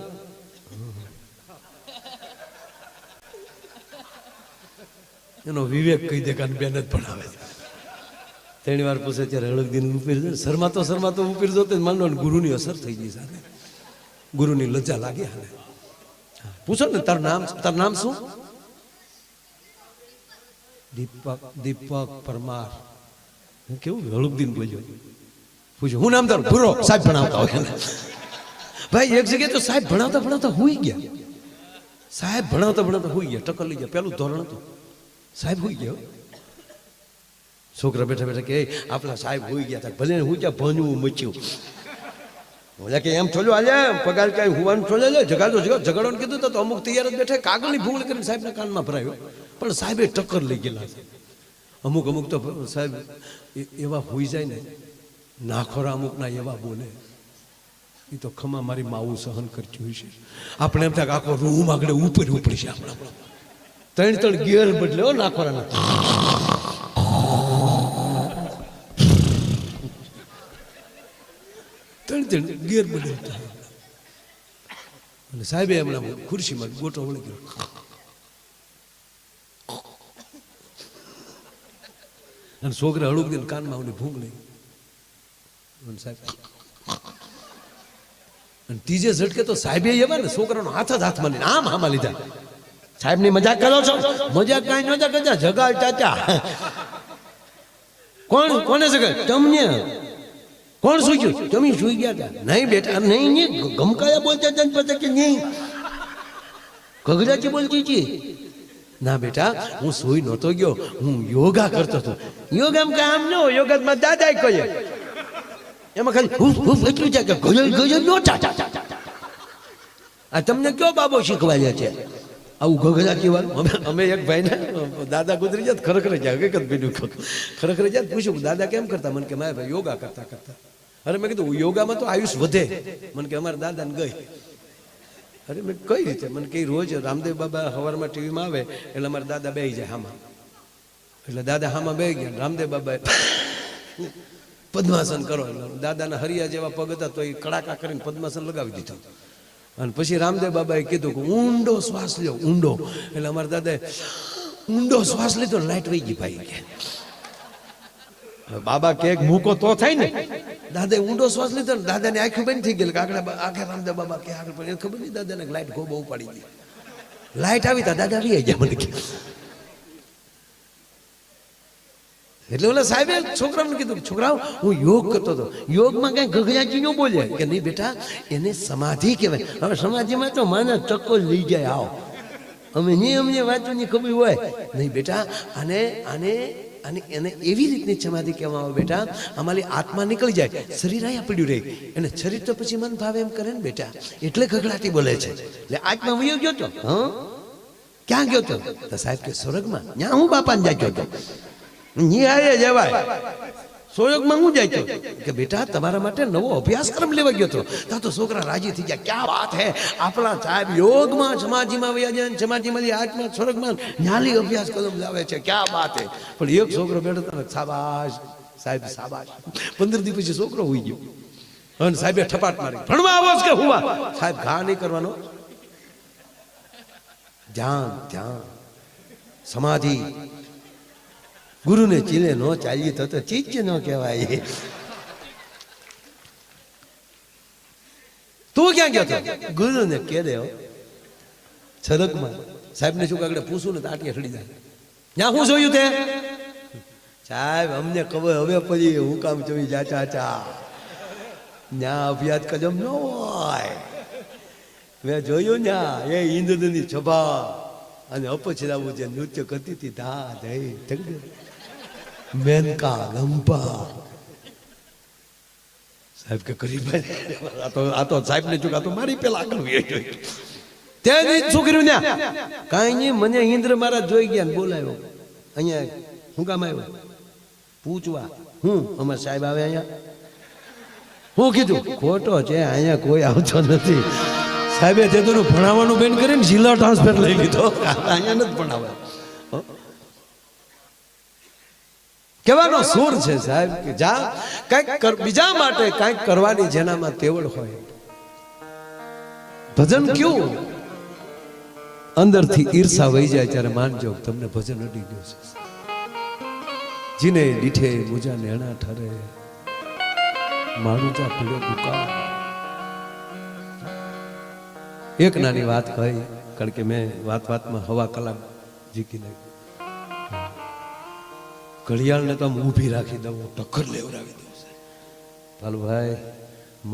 એનો વિવેક કહી દે કે બેન જ ભણાવે છે. ત્રણ વાર પૂછે ત્યારે હળગદીને ઉપીર જાય. શરમાતો ઉપીર જોતે માનો ગુરુની અસર થઈ ગઈ સાથે, ગુરુની લજ્જા લાગી. હાલે પૂછો ને તારું નામ શું? દીપક પરમાર. કેવું હળગદીન બોલ્યો. પૂછ્યું હું નામ તારું? ભૂરો. સાહેબ ભણાવતા હોય ને ભાઈ. એક જગ્યાએ તો સાહેબ ભણાવતા હુઈ ગયા. સાહેબ ભણાવતા હુઈ ગયા. ટક્કર લઈ ગયા. પેલું ધોરણ હતું. સાહેબ હુઈ ગયા. છોકરા બેઠા કે આપણા સાહેબ હુઈ ગયા હતા. ભલે હું ક્યાં ભણવું મચ્યું. બોલ્યા કે એમ છોલ્યો હાલે પગાર કઈ હુવાનું છોલે લે ઝઘડવાનું કીધું તો અમુક તૈયાર જ બેઠા. કાગળની ભૂંગળી કરીને સાહેબના કાનમાં ભરાયો. પણ સાહેબે ટક્કર લઈ ગયેલા છે. અમુક તો સાહેબ એવા હોઈ જાય ને, નાખોરા અમુકના એવા બોલે. એ તો ખમા મારી માવું સહન કરતી હોય છે. આપણે એમ થાય આખો રૂમ આગળ ઉપર છે. આપણા ત્રણ ગેર બદલે નાખોરાના. ત્રણ ગેર બદલતા. અને સાહેબે હમણાં ખુરશીમાં ગોટો વળી ગયો. અને છોકરા હળુક દઈને કાનમાં આવને ભૂંગ લઈ. સાહેબ અને ત્રીજે ઝટકે તો સાહેબે એવા ને છોકરાનો હાથ જ હાથમાં લઈને આમ હામાં લીધા. સાહેબ ની મજાક કરો છો? મજાક કઈ નતા કરતા. જગાડ ચાચા. કોને જગાડ? તમને. કોણ સુઈ ગયું? તમે સુઈ ગયા હતા? નહીં બેટા નહીં. ગમકાયા બોલતા હતા પછી કે નહીં ગગડાથી બોલતી હતી. ના બેટા હું સુઈ નહોતો ગયો, હું યોગા કરતો હતો. યોગામાં કામ ન હોય. યોગામાં દાદા કહે એમાં ખાલી એટલું છે કે ગજલ નોટા. આ તમને કયો બાબો શીખવાડ્યા છે આવું ગગડાથી વાળું? અમે એક ભાઈને દાદા ગુજરી જાય ખરેખર જાય હકીકત બીજું ખરેખર જાય પૂછ્યું દાદા કેમ કરતા? મને કે મારે ભાઈ યોગા કરતા. અરે મેં કીધું યોગામાં તો આયુષ વધે. મને કે અમારા દાદાને ગઈ. અરે મેં કઈ રીતે? મને કે રોજ રામદેવ બાબા સવારમાં ટીવીમાં આવે એટલે અમારા દાદા બેસી જાય હામાં. એટલે દાદા હામાં બેસી ગયા. રામદેવ બાબા પદ્માસન કરો. દાદાના હરિયા જેવા પગ હતા તો એ કડાકા કરીને પદ્માસન લગાવી દીધું. અને પછી રામદેવ બાબાએ કીધું કે ઊંડો શ્વાસ લ્યો, ઊંડો. એટલે અમારા દાદાએ ઊંડો શ્વાસ લીધો, લાઈટ વહી ગઈ ભાઈ કે. બાબા કે મૂકો તો થાય ને. દાદાએ ઊંડો શ્વાસ લીધો ને દાદાની આંખો બંધ થઈ ગઈ. આખે રામદેવ બાબા કે આગળ પણ ખબર નહીં દાદાને લાઈટ બહુ ઉપાડી ગઈ. લાઈટ આવી તા દાદા આવી ગયા. મને કે એટલે ઓલા સાહેબે છોકરાઓને કીધું છોકરાઓ હું યોગ કરતો હતો. યોગમાં કઈ ગગડાજી ન બોલે કે નહીં બેટા એને સમાધિ કહેવાય. હવે સમાધિમાં તો માના ચક્કો લઈ જાય. આવો અમે નહીં અમને વાંચવાની ખબર હોય નહીં બેટા. આને આને અને એને એવી રીતની સમાધિ કહેવામાં આવે બેટા અમારી આત્મા નીકળી જાય, શરીર અહીંયા પડ્યું રહે. અને શરીર તો પછી મન ભાવે એમ કરે ને બેટા, એટલે ગગડાટી બોલે છે. એટલે આત્મા વયો ગયો તો ક્યાં ગયો તો સાહેબ કે સ્વર્ગમાં. ત્યાં હું બાપાને જાગ્યો હતો. નિહાળે જવાય. સોયોગમાં હું જાય કે બેટા તમારા માટે નવો અભ્યાસક્રમ લેવા ગયો હતો. ત્યાં તો છોકરા રાજી થઈ ગયા. ક્યાં વાત હે, આપણા સાહેબ યોગમાં સમાધિમાં વયા જાય, સમાધિમાં આત્મા સ્વર્ગમાં ન્યાલી અભ્યાસક્રમ લાવે છે. ક્યાં વાત હે. પણ એક છોકરો બેઠો હતો શાબાશ સાહેબ શાબાશ. 15 દિવસ પછી છોકરો હોઈ ગયો. અને સાહેબે ઠપાટ મારી ભણવા આવો કે હુવા? સાહેબ ઘા નહીં કરવાનો, ધ્યાન ધ્યાન સમાધિ. ગુરુને ચીલે ન ચાલીએ તો ચીજ ન કહેવાય. તું ક્યાં ગયો હતો? ગુરુને કે દે છરકમાં. સાહેબને શું આગળ પૂછું ને તો આટીએ ચડી જાય. ત્યાં હું જોયું તે? સાહેબ અમને ખબર હવે પછી હું કામ જોઈ જા ચાચા. ત્યાં અભ્યાસ કદમ ન હોય. મેં જોયું ને એ ઇન્દ્રની સભા અને અપછરાવું જે નૃત્ય કરતી હતી ધા જઈ મેનકા લંબા સાહેબ કે કરી આ તો સાહેબ ને ચૂકા તો મારી પેલા આગળ ત્યાં શું કર્યું ને કાંઈ નહીં મને ઇન્દ્ર મારા જોઈ ગયા બોલાયો અહીંયા હું કામ આવ્યો પૂછવા હું અમારે સાહેબ આવે અહીંયા હું કીધું ખોટો છે અહીંયા કોઈ આવતો નથી સાહેબે તે તો ભણાવવાનું બેન કરીને જિલ્લા ટ્રાન્સફર લઈ લીધો અહીંયા નથી ભણાવે કહેવાનો સુર છે સાહેબ કે જા કંઈક બીજા માટે કંઈક કરવાની જેનામાં તેવડ હોય ભજન ક્યું અંદરથી ઈર્ષા વહી જાય ત્યારે માનજો તમને ભજન અડી ગયું છે જીને દીઠે મુજા નેણા ઠરે માણુજા પીડો દુકા એક નાની વાત કહી કારણ કે મેં વાતમાં હવા કલાક જીકી નાખી ઘડિયાળને તો આમ ઊભી રાખી દઉં ટક્કર લેવડાવી દઉં છે ભાલુભાઈ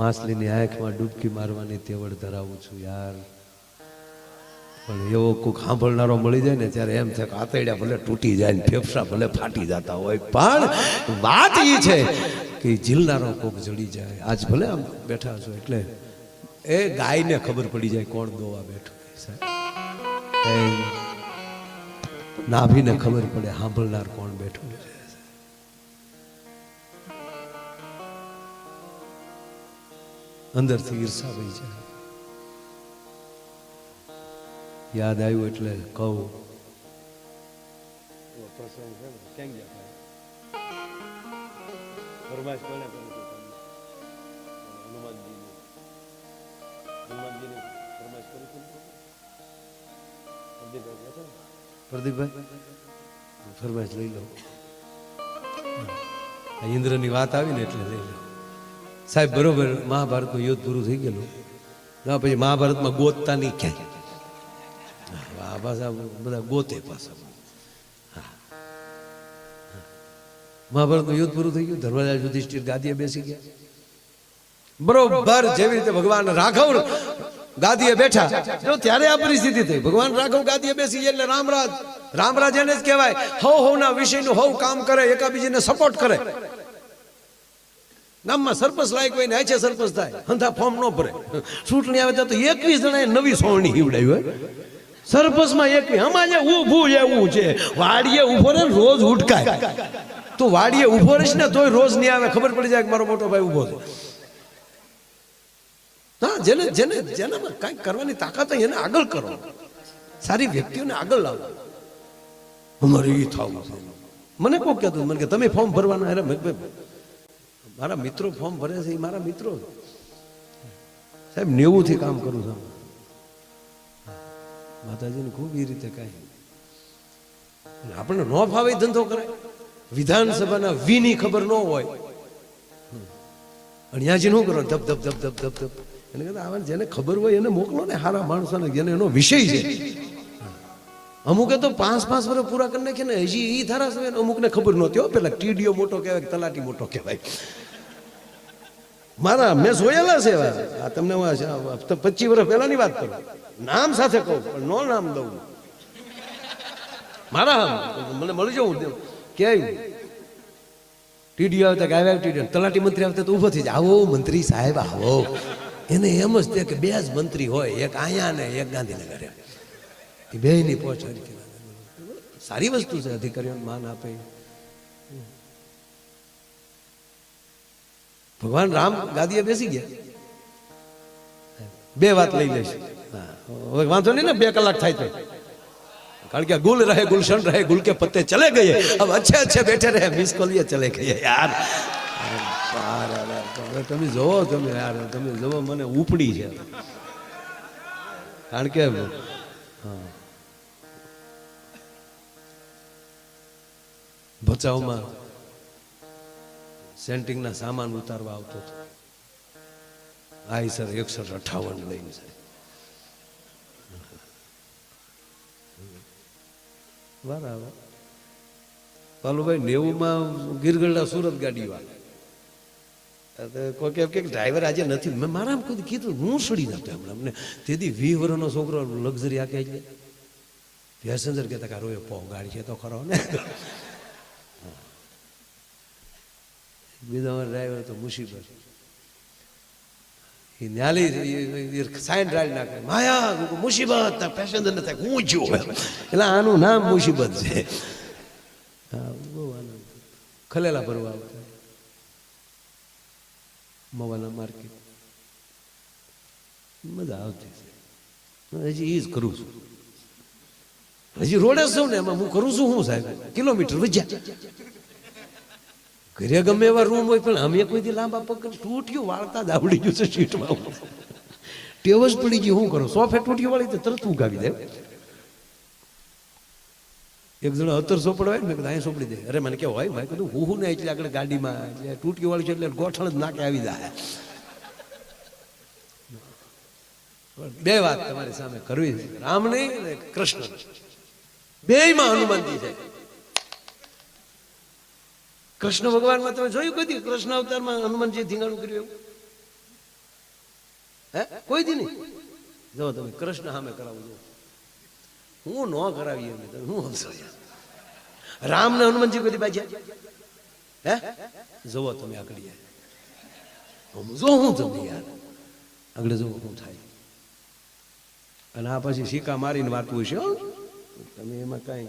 માછલીની આંખમાં ડૂબકી મારવાની તેવડ ધરાવું છું યાર પણ એવો કોઈક સાંભળનારો મળી જાય ને ત્યારે એમ થાય કે આતરડા ભલે તૂટી જાય ને ફેફસા ભલે ફાટી જતા હોય પણ વાત એ છે કે ઝીલનારો કોક જડી જાય આજ ભલે આમ બેઠા છો એટલે એ ગાયને ખબર પડી જાય કોણ દોવા બેઠું સાહેબ નાભીને ખબર પડે સાંભળનાર કોણ બેઠું છે અંદરથી ઈર્ષા વહી જાય યાદ આવ્યું એટલે કહું પ્રદીપભાઈ ફરમાઈશ લઈ લો ઇન્દ્રની વાત આવી ને એટલે લઈ લો સાહેબ બરોબર મહાભારતનું યુદ્ધ પૂરું થઈ ગયેલું ના પછી મહાભારતમાં ગોતતા નહીં ક્યાંય આ પાછા બધા ગોતે પાછા મહાભારતનું યુદ્ધ પૂરું થઈ ગયું ધર્મરાજ યુધિષ્ઠિર ગાદીએ બેસી ગયા બરોબર જેવી રીતે ભગવાન રાઘવ ગાદીએ બેઠા જો ત્યારે આ પરિસ્થિતિ થઈ ભગવાન રાઘવ ગાદીએ બેસી ગયા એટલે રામરાજ એને જ કહેવાય હવના વિષયનું હવ કામ કરે એકાબીજીને સપોર્ટ કરે ગામમાં સરપંચ લાયક હોય ને આછે સરપંચ થાય હંધા ફોર્મ ન ભરે ચૂંટણી આવે તો 21 જણાએ નવી સોળણી હીવડાવી હોય સરપંચમાં 21 અમારે ઊભું એવું છે વાડીએ ઉભો રહે રોજ ઉઠકાય તું વાડીએ ઉભો રહીશ ને તોય રોજ નહીં આવે ખબર પડી જાય કે મારો મોટો ભાઈ ઉભો છે હા જેનામાં કંઈક કરવાની તાકાત હોય એને આગળ કરો સારી વ્યક્તિઓને આગળ લાવો અમારે એ થવું છે મને કોઈ કહેતું મને કે તમે ફોર્મ ભરવાના અરે મારા મિત્રો ફોર્મ ભરે છે એ મારા મિત્રો સાહેબ 90 થી કામ કરું છું માતાજીને ખૂબ એ રીતે કાંઈ આપણને ન ફાવે ધંધો કરે વિધાનસભાના વીની ખબર ન હોય અણ્યાજી શું કરો ધપ ધપ ધપ ધપ ધપ ધપ એને કહેતા આવે જેને ખબર હોય એને મોકલો ને સારા માણસોને જેને એનો વિષય છે અમુકે તો 5 વર્ષ પૂરા કરી નાખે ને હજી એ ધારાસભ્ય અમુકને ખબર નહોતી હો પેલા ટીડીઓ મોટો કહેવાય તલાટી મોટો કહેવાય મારા મેં જોયેલા છે આ તમને 25 વર્ષ પહેલાની વાત કરું નામ સાથે કહું પણ નો નામ દઉં મારા મને મળી જવું કે ટીડીઓ આવતા કે આવ્યા ટીડીઓ તલાટી મંત્રી આવતા તો ઊભો થઈ જાય આવો મંત્રી સાહેબ આવો એને એમ જ કે 2 જ મંત્રી હોય એક અહીંયા ને એક ગાંધીનગર એ બેની પહોંચાડી સારી વસ્તુ છે અધિકારીઓને માન આપે ભગવાન રામ ગાદીએ બેસી ગયા 2 વાત લઈ લઈશ હવે વાંધો નહીં ને 2 કલાક થાય તો કારણ કે ગુલ રહે ગુલશન રહે ગુલ કે પત્તે ચલે ગયે अब अच्छे बैठे रहे मिस कॉल ये चले गए यार તમે જોવો તમે યાર તમે જોવો મને ઉપડી છે કારણ કે ભચાઉમાં સેન્ટિંગના સામાન ઉતારવા આવતો હતો આઈ સર 158 લઈને છે બરાબર પાલુભાઈ 90 માં ગીરગઢડા સુરત ગાડી વાળા કોઈ કે ડ્રાઈવર આજે નથી. મેં મારા કોઈ કીધું હું સડી નતો હમણાં અમને તેથી 20 વર્ષનો છોકરો લક્ઝરી આ કહે છે પેસેન્જર કહેતા કે રોય પો ગાડી છે તો ખરો ને. બીજો ડ્રાઈવર તો મુસીબત એ ન્યાલી સાઈન ડ્રાઈવ નાખે માયા મુસીબત પેસેન્જર ને થાય હું જો એટલે આનું નામ મુસીબત છે. હા બહુ આનંદ ખલેલા ભરવા આવતા મવાના માર્કેટ મજા આવતી છે. હજી એ જ કરું છું હજી રોડે છું ને એમાં હું કરું છું હું સાહેબ કિલોમીટર વજ્યા ઘરે ગમે એવા રૂમ હોય પણ અમે કોઈથી લાંબા પગ તૂટ્યું વાળતા જ આવડી ગયું છે સીટમાં ટેવ જ પડી ગયું શું કરો સોફે તૂટ્યું વાળી તો તરત ઉગાવી દે. એક જણો 17 સોપડ હોય ને મેં કીધું અહીં સોપડી દે. અરે મને કેવું હોય મેં કીધું હું ને એટલે આગળ ગાડીમાં એટલે તૂટ્યું વાળી છે એટલે ગોઠણ જ નાકે આવી જાય. બે વાત તમારી સામે કરવી છે રામ નહીં અને કૃષ્ણ બેયમાં હનુમાનજી છે. કૃષ્ણ ભગવાનમાં તમે જોયું કોઈ દી કૃષ્ણ અવતારમાં હનુમાનજી ધીંગાણું કર્યું એવું હે કોઈ દી નહીં. જો તમે કૃષ્ણ સામે કરાવજો હું ન કરાવી એમ હું હમસો રામ ને હનુમાનજી કોઈ દી બાજ્યા હે જોવો તમે આગળ જો હું તમે યાર આગળ જોવો શું થાય. અને આ પછી સિક્કા મારીને વાતું હશે તમે એમાં કઈ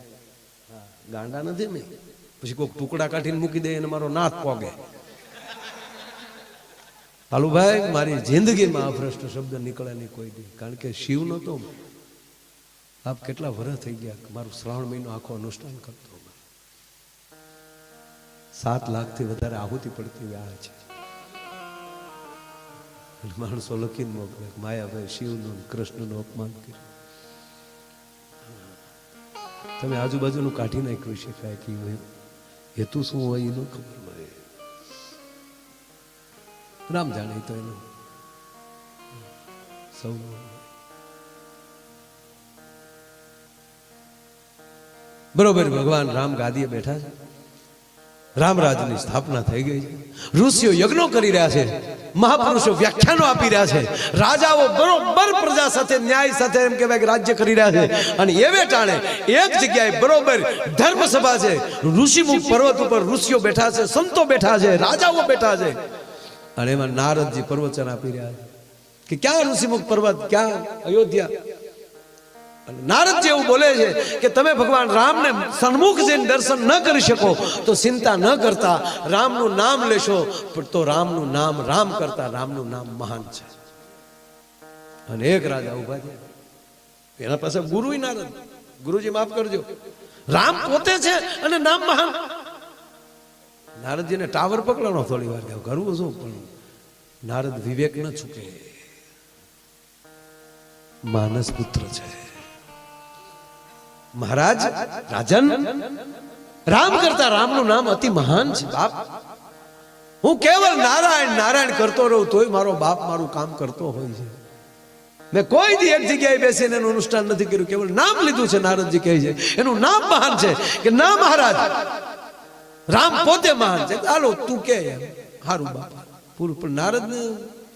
ગાંડા નથી ને પછી કોઈક ટુકડા કાઢીને મૂકી દે અને મારો નાથ પોગે. કાલુભાઈ મારી જિંદગીમાં અભ્રષ્ટ શબ્દ નીકળે નહીં કોઈ દી કારણ કે શિવ નતો આપ કેટલા વર્ષ થઈ ગયા મારું શ્રાવણ મહિનો આખો અનુષ્ઠાન કરતો 7 લાખથી વધારે આહુતિ પડતી વ્યાહ છે. માણસો લખીને મોકલે માયાભાઈ શિવનું કૃષ્ણનું અપમાન કર્યું. તમે આજુબાજુનું કાઢી નાખ્યું શકાય કે હેતુ શું હોય એનું ખબર મળે. રામ જાણે તો એનું સૌ બરોબર. ભગવાન રામ ગાદીએ બેઠા છે. રામરાજની સ્થાપના થઈ ગઈ છે. ઋષિઓ યજ્ઞો કરી રહ્યા છે. મહાપુરુષો વ્યાખ્યાનો આપી રહ્યા છે. રાજાઓ બરોબર પ્રજા સાથે ન્યાય સાથે એમ કહેવાય કે રાજ્ય કરી રહ્યા છે. અને એવે ટાણે એક જગ્યાએ બરોબર ધર્મસભા છે. ઋષિમુખ પર્વત ઉપર ઋષિઓ બેઠા છે, સંતો બેઠા છે, રાજાઓ બેઠા છે. અને એમાં નારદજી પ્રવચન આપી રહ્યા છે કે ક્યાં ઋષિમુખ પર્વત ક્યાં અયોધ્યા. નારદજી એવું બોલે છે કે તમે ભગવાન રામને સન્મુખ જઈને દર્શન ન કરી શકો તો ચિંતા ન કરતા રામનું નામ લેશો તો રામનું નામ રામ કરતા રામનું નામ મહાન છે. અને એક રાજા ઉભા થયા એના પાસે ગુરુ નારદ. ગુરુજી માફ કરજો રામ પોતે છે અને નામ મહાન. નારદજીને ટાવર પકડવાનો થોડી વાર કરવું શું પણ નારદ વિવેક ન ચૂકે. માનસ પુત્ર છે મહારાજ રાજન રામ કરતા રામનું નામ અતિ મહાન છે. બાપ હું કેવળ નારાયણ નારાયણ કરતો રહું તોય મારો બાપ મારું કામ કરતો હોય છે. મેં કોઈ દી એક જગ્યાએ બેસીને એનું અનુષ્ઠાન નથી કર્યું. કેવળ નામ લીધું છે. નારદજી કહે છે એનું નામ મહાન છે કે ના મહારાજ રામ પોતે મહાન છે. ચાલો તું કે હારું બાપા પૂરું. પણ નારદ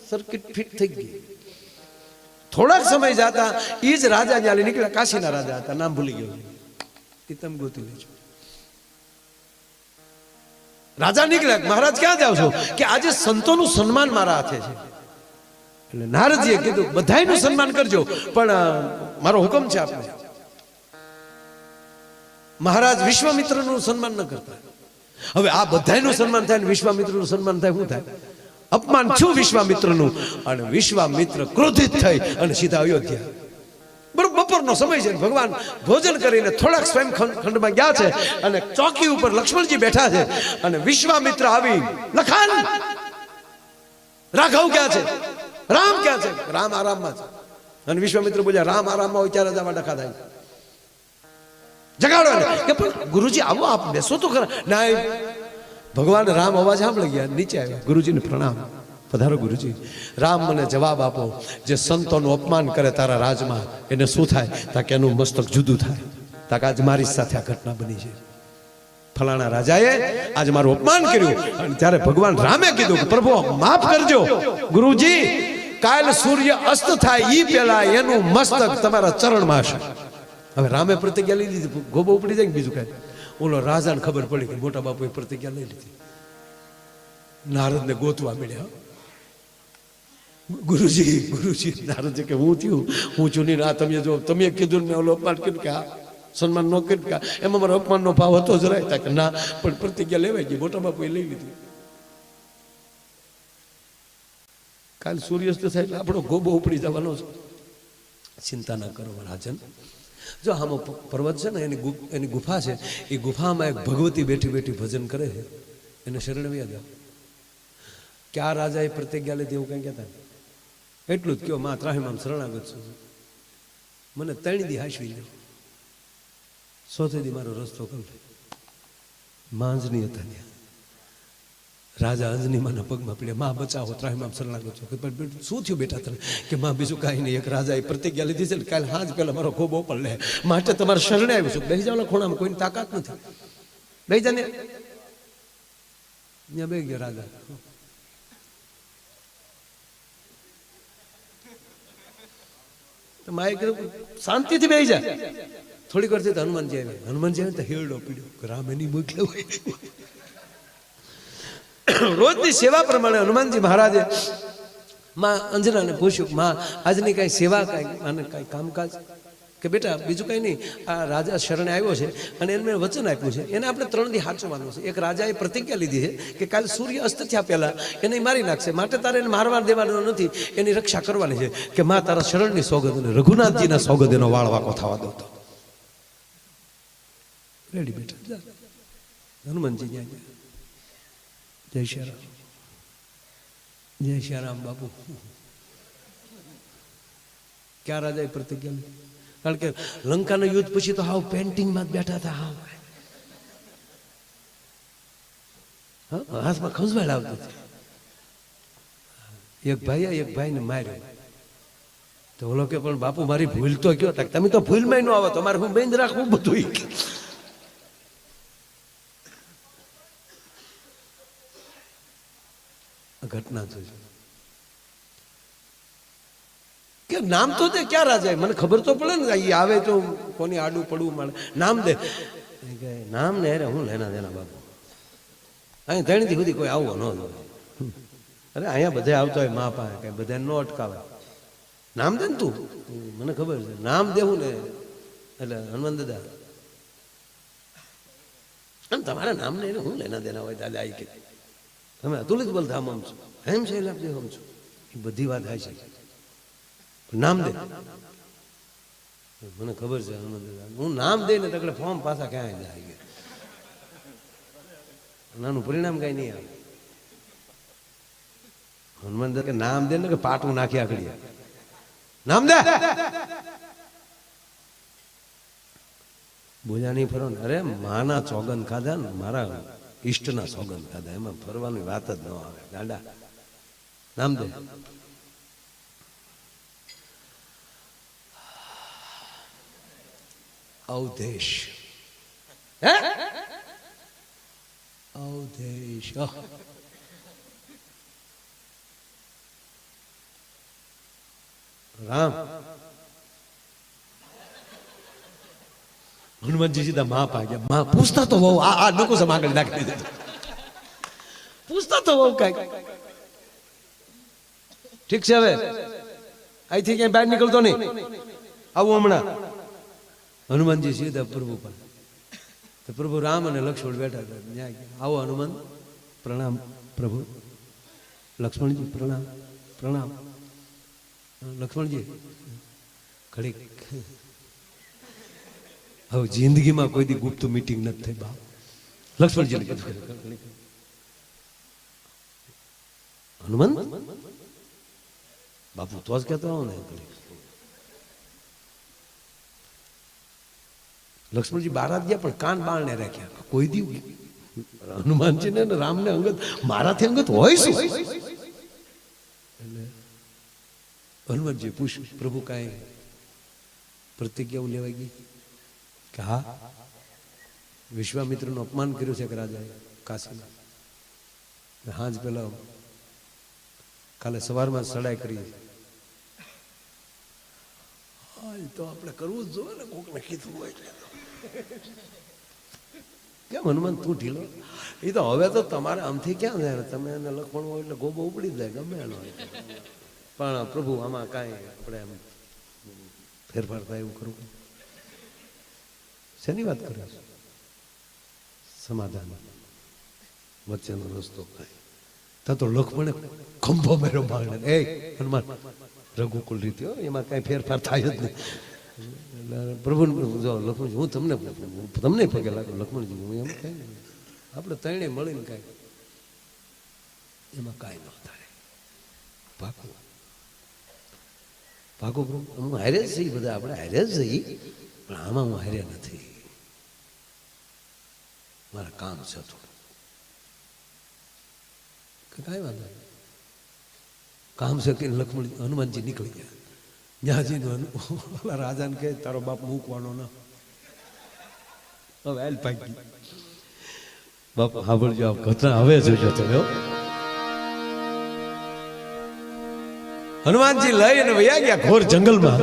સર્કિટ ફિટ થઈ ગઈ. થોડાક સમય જતા એ જ રાજા જ્યાં નીકળ્યા કાશીના રાજા હતા નામ ભૂલી ગયો એ તમે ગોતી લેજો. રાજા નીકળ્યા મહારાજ ક્યાં જાવ છો કે આજે સંતોનું સન્માન મારા હાથે છે. એટલે નારદજીએ કીધું બધાયનું સન્માન કરજો પણ મારો હુકમ છે આપને. મહારાજ વિશ્વામિત્રનું સન્માન ન કરતા. હવે આ બધાયનું સન્માન થાય ને વિશ્વામિત્રનું સન્માન થાય શું થાય? અપમાન છું વિશ્વામિત્રનું. અને વિશ્વામિત્ર ક્રોધિત થઈ અને સીધા અયોધ્યા. બરોબર બપોરનો સમય છે. ભગવાન ભોજન કરીને થોડાક સ્વયં ખંડમાં ગયા છે અને ચોકી ઉપર લક્ષ્મણજી બેઠા છે અને વિશ્વામિત્ર આવી લખાન રાઘવ ક્યાં છે? રામ ક્યાં છે? રામ આરામમાં છે. અને વિશ્વામિત્ર બોલ્યા રામ આરામમાં હોય ત્યારે જ આમાં ડખા થાય. જગાડો કે પણ ગુરુજી આવો આપ બેસો તો ખરા. ના ભગવાન રામ અવાજ સાંભળી ગયા નીચે આવ્યા. ગુરુજીને પ્રણામ. પધારો ગુરુજી. રામ મને જવાબ આપો જે સંતોનું અપમાન કરે તારા રાજમાં એને શું થાય? તાકે એનું મસ્તક જુદું થાય. તાકે આજ મારી સાથે આ ઘટના બની છે. ફલાણા રાજાએ આજે મારું અપમાન કર્યું. અને ત્યારે ભગવાન રામે કીધું કે પ્રભુ માફ કરજો ગુરુજી, કાલ સૂર્ય અસ્ત થાય ઈ પહેલા એનું મસ્તક તમારા ચરણમાં હશે. હવે રામે પ્રતિજ્ઞા લઈ લીધી, ગોબો ઉપડી જાય ને બીજું કઈ. ઓલો રાજાને ખબર પડી કે મોટા બાપુએ પ્રતિજ્ઞા લઈ લીધી. નારદને ગોતવા મળ્યા. ગુરુજી નારદ કે હું થયું, હું છું નહીં. તમે જો તમે કીધું ને ઓલો અપમાન કર્યું કે સન્માન ન કર્યું કે એમાં મારો અપમાનનો ભાવ હતો જ રહે કે ના, પણ પ્રતિજ્ઞા લેવાઈ ગઈ, મોટા બાપુએ લઈ લીધી. કાલ સૂર્યાસ્ત થાય એટલે આપણો ગોબો ઉપડી જવાનો છે. ચિંતા ના કરો રાજન. જો આમાં પર્વત છે ને એની ગુફા છે, એ ગુફામાં એક ભગવતી બેઠી બેઠી ભજન કરે છે, એને શરણ વ્યા જાવ. ક્યાં રાજાએ પ્રતિજ્ઞા લીધી એવું કઈ કહેતા એટલું જ કયો, માં ત્રાહીમામ શરણાગત છું, મને 3 દી હાંસવી લે, 100 દી મારો રસ્તો કર. માં અંજની હતા ત્યાં, રાજા અંજની માના પગમાં પડ્યા, માં બચાવો, ત્રાહીમામ શરણાગત છું. શું થયું બેટા તને? કે માં બીજું કાંઈ નહીં, એક રાજાએ પ્રતિજ્ઞા લીધી છે ને કાલે હાજ પહેલા મારો ખોબો પર લે, માટે તમારે શરણે આવ્યું છું. બેસી જાવ ખૂણામાં, કોઈની તાકાત નથી. બેસી જા ને. ત્યાં બે ગયા રાજા. માએ કીધું શાંતિથી બેસી જાય. થોડીક વાર તો હનુમાનજી આવ્યા. હનુમાનજી આવે તો હેરડો પીડ્યો કે રામ એની મોકલે હોય. રોજની સેવા પ્રમાણે હનુમાનજી મહારાજે માં અંજનાને પૂછ્યું, માં આજની કઈ સેવા, કઈ આને કઈ કામકાજ? કે બેટા બીજું કઈ નહીં, આ રાજા શરણે આવ્યો છે અને એને મેં વચન આપ્યું છે, એને આપણે 3 દી સાચવવાનું છે. એક રાજાએ પ્રતિજ્ઞા લીધી છે કે કાલ સૂર્ય અસ્ત થયા પહેલા એને મારી નાખશે, માટે તારે એને મારવા દેવાનો નથી, એની રક્ષા કરવાની છે. કે માં તારા શરણની સોગંદ અને રઘુનાથજીના સોગંદ એનો વાળ વાકો થવા દો. તો રેડી બેટા. હનુમાનજી ત્યાં ગયા. જય શ્રી રામ, જય શ્રી રામ બાપુ. ક્યાં રાજાએ પ્રતિજ્ઞા લીધી? કારણ કે લંકાના યુદ્ધ પછી તો હાવ પેન્ટિંગમાં જ બેઠા હતા. હાથમાં ખંજવાળ આવતી હતી. એક ભાઈને માર્યો તો ઓલો કે પણ બાપુ મારી ભૂલ તો કયો? તમે તો ભૂલમાં ન આવો, તમારે હું બેન રાખવું બધું. ઘટના જોઈ કે નામ તો દે. ક્યાં રાજા? મને ખબર તો પડે ને, એ આવે તો કોની આડું પડવું મળે. નામ દે. નામ ને અરે હું લેના દેના બાપુ, અહીં 3 દી સુધી કોઈ આવો ન જોઈએ. અરે અહીંયા બધા આવતા હોય મા પાસે, કઈ બધા ન અટકાવે. નામ દે ને તું, મને ખબર છે નામ દેવું ને. એટલે હનુમાન દાદા આમ તમારા નામ ને હું લેના દેના હોય દાદા. આવી કે તમે અતુલિત બોલતા આમ છો, એમ છે એટલે આમ છો, એ બધી વાત થાય છે. નામ દે. મને ખબર છે હનુમાન દાદા, હું નામ દે ને તકડે ફોર્મ પાછા ક્યાંય જાય ગયા, નાનું પરિણામ કઈ નહીં આવે. હનુમાન દાદા કે નામ દે ને કે પાટું નાખી આખડી. નામ દે. બોલ્યા નહીં ફરો ને. અરે માના સોગંદ ખાધા ને, મારા ઈષ્ટના સોગંદ ખાધા, એમાં ફરવાની વાત જ ન આવે ગાંડા. નામ દે. અવધેશ. અવધેશ. રામ. હનુમાનજી સીધા માં પાગ્યા. માં પૂછતા તો બહુ આ લોકો સમ આગળ નાખી દીધું. પૂછતા તો બહુ કઈ. ઠીક છે, હવે અહીંથી ક્યાંય બહાર નીકળતો નહીં, આવું હમણાં. હનુમાનજી સીધા પ્રભુ પાસે. તો પ્રભુ રામ અને લક્ષ્મણ બેઠા હતા. આવો હનુમાન, પ્રણામ પ્રભુ. લક્ષ્મણજી પ્રણામ. પ્રણામ લક્ષ્મણજી. ઘડીક હવે જિંદગીમાં કોઈ દી ગુપ્ત મીટિંગ નથી થઈ બાપ. લક્ષ્મણજીને કીધું હનુમાન બાપુ તો જ કહેતો આવો ને. લક્ષ્મણજી બારા ગયા પણ કાન બાળને રાખ્યા. કોઈ દી હનુમાનજી ને રામને અંગત મારાથી અંગત હોય શું? એટલે હનુમાનજી પૂછ્યું પ્રભુ કાંઈ પ્રતિજ્ઞાઓ લેવાઈ ગઈ? કે હા. વિશ્વામિત્રનું અપમાન કર્યું છે કે રાજાએ કાશીમાં. હાજ પેલા કાલે સવારમાં સડાઈ કરી. હા એ તો આપણે કરવું જ જોઈએ ને, કોકને કીધું હોય એટલે. કેમ હનુમાન તું ઢીલો? એ તો હવે તો તમારે આમથી ક્યાં જાય, તમે એને લખણ હોય એટલે ગોબો ઉપડી જાય ગમે એનો. પણ પ્રભુ આમાં કાંઈ આપણે એમ ફેરફાર થાય એવું કરવું. શેની વાત કરે છે? સમાધાન વચ્ચેનો રસ્તો કાંઈ તો લક્ષ્મણે ખંભો મેરો ભાગને એ હનુમાન રઘુકુલ રીતિ એમાં કાંઈ ફેરફાર થાય જ નહીં. પ્રભુ જો લક્ષ્મણજી હું તમને પગે લાગુ લક્ષ્મણજી હું એમ કાંઈ નહીં, આપણે ત્રણેય મળીને કાંઈ એમાં કાંઈ ન થાય. ભાગો ભાગો પ્રભુ, હું હારે જ જઈ, બધા આપણે હારે જ જઈ, પણ આમાં હું હારે નથી. મારા કામ છે થોડું. કાંઈ વાંધો નહીં, કામ છે કે લક્ષ્મણ હનુમાનજી નીકળી ગયા. જ્યાં રાજાને કહે તારો બાપ મૂકવાનો ના, હવે હાલ પાકી બાપ સાંભળજો ઘટના હવે જોજો તમે. હનુમાનજી લઈ અને વયા ગયા ઘોર જંગલમાં.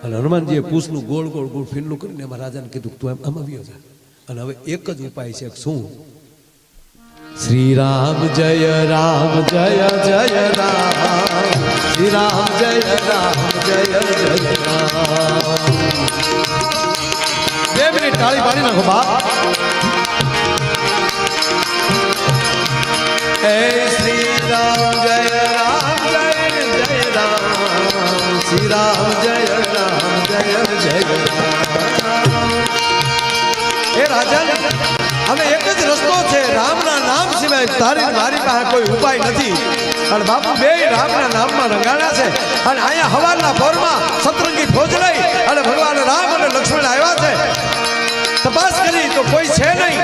અને હનુમાનજીએ પૂછનું ગોળ ગોળ ગોળ ફીરલું કરીને એમાં રાજાને કીધું તું આમ આવ્યો છે. અને હવે એક જ ઉપાય છે, શું? શ્રી રામ જય રામ જય જય રામ, શ્રી રામ જય રામ જય જય રામ. 2 મિનિટ તાળી પાડી નાખો બાપ. હે શ્રી રામ જય રામ જય જય રામ, શ્રી રામ જય રામ જય જય રામ. એ રાજા હવે એક જ રસ્તો છે, રામના નામ સિવાય તારી મારી પાસે કોઈ ઉપાય નથી. અને બાપુ બે રામના નામમાં રંગાણા છે. અને અહીંયા હવારના પોરમાં સતરંગી ફોજ લઈ અને ભગવાન રામ અને લક્ષ્મણ આવ્યા છે. તપાસ કરી તો કોઈ છે નહીં.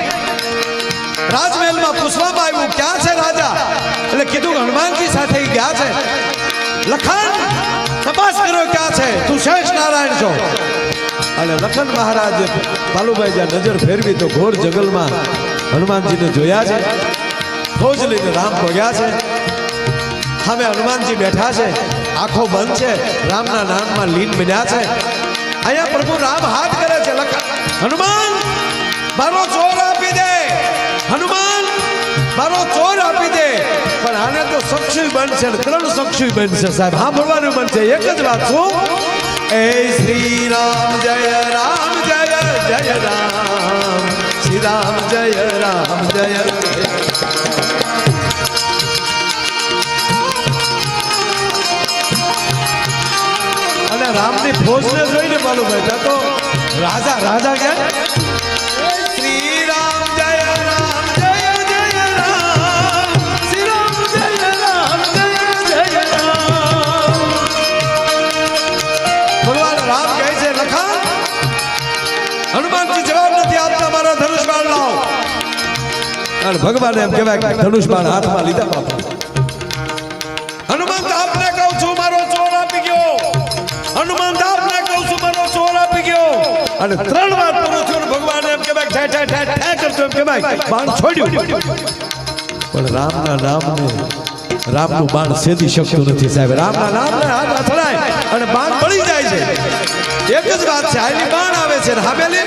રાજમહેલમાં પૂછવામાં આવ્યું ક્યાં છે રાજા, એટલે કીધું હનુમાનજી સાથે ગયા છે. લખન તપાસ કર્યો ક્યાં છે, તું શેષ નારાયણ છો. અને લખન મહારાજ પાલુભાઈ જ્યાં નજર ફેરવી તો ઘોર જંગલમાં હનુમાનજીને જોયા છે. ફોજ લઈને રામ પહોંચ્યા છે. સામે હનુમાનજી બેઠા છે, આંખો બંધ છે, રામના નામમાં લીન બન્યા છે. અહીંયા પ્રભુ રામ હાથ કરે છે, હનુમાન મારો ચોર આપી દે, હનુમાન મારો ચોર આપી દે. પણ આને તો સક્ષી બનશે, 3 સક્ષી બનશે સાહેબ, સાંભળવાનું બનશે. એક જ વાત શું? એ શ્રી રામ જય રામ જય જય રામ, શ્રી રામ જય રામ જય જય. અને રામની ફોજને જોઈને બોલો ભાઈ તો રાજા રાજા ક્યાં? શ્રી રામ જય રામ જય જય રામ, શ્રી રામ જય રામ જય જય રામ. ભગવાન રામ કહે છે લખન, હનુમાનજી જવાબ નથી આપતા, મારા ધનુષ બાણ લાવો. અને ભગવાન એમ કહેવાય કે ધનુષ બાણ હાથમાં લીધા બાપા. હનુમાન આપને કહું છું મારો ચોર આપી ગયો, હનુમાન આપને કહું છું મારો ચોર આપી ગયો. અને 3 વાર પૂરું થયું. ભગવાન એમ કહેવાય ઠે ઠે ઠે ઠે કરતો એમ કહેવાય બાણ છોડ્યું. પણ રામના નામને રામનું બાણ સેદી શકતું નથી સાહેબ. રામના નામને હાથ અથડાય અને બાણ પડી જાય છે. એક જ વાત છે, આની બાણ આવે છે હામેલી.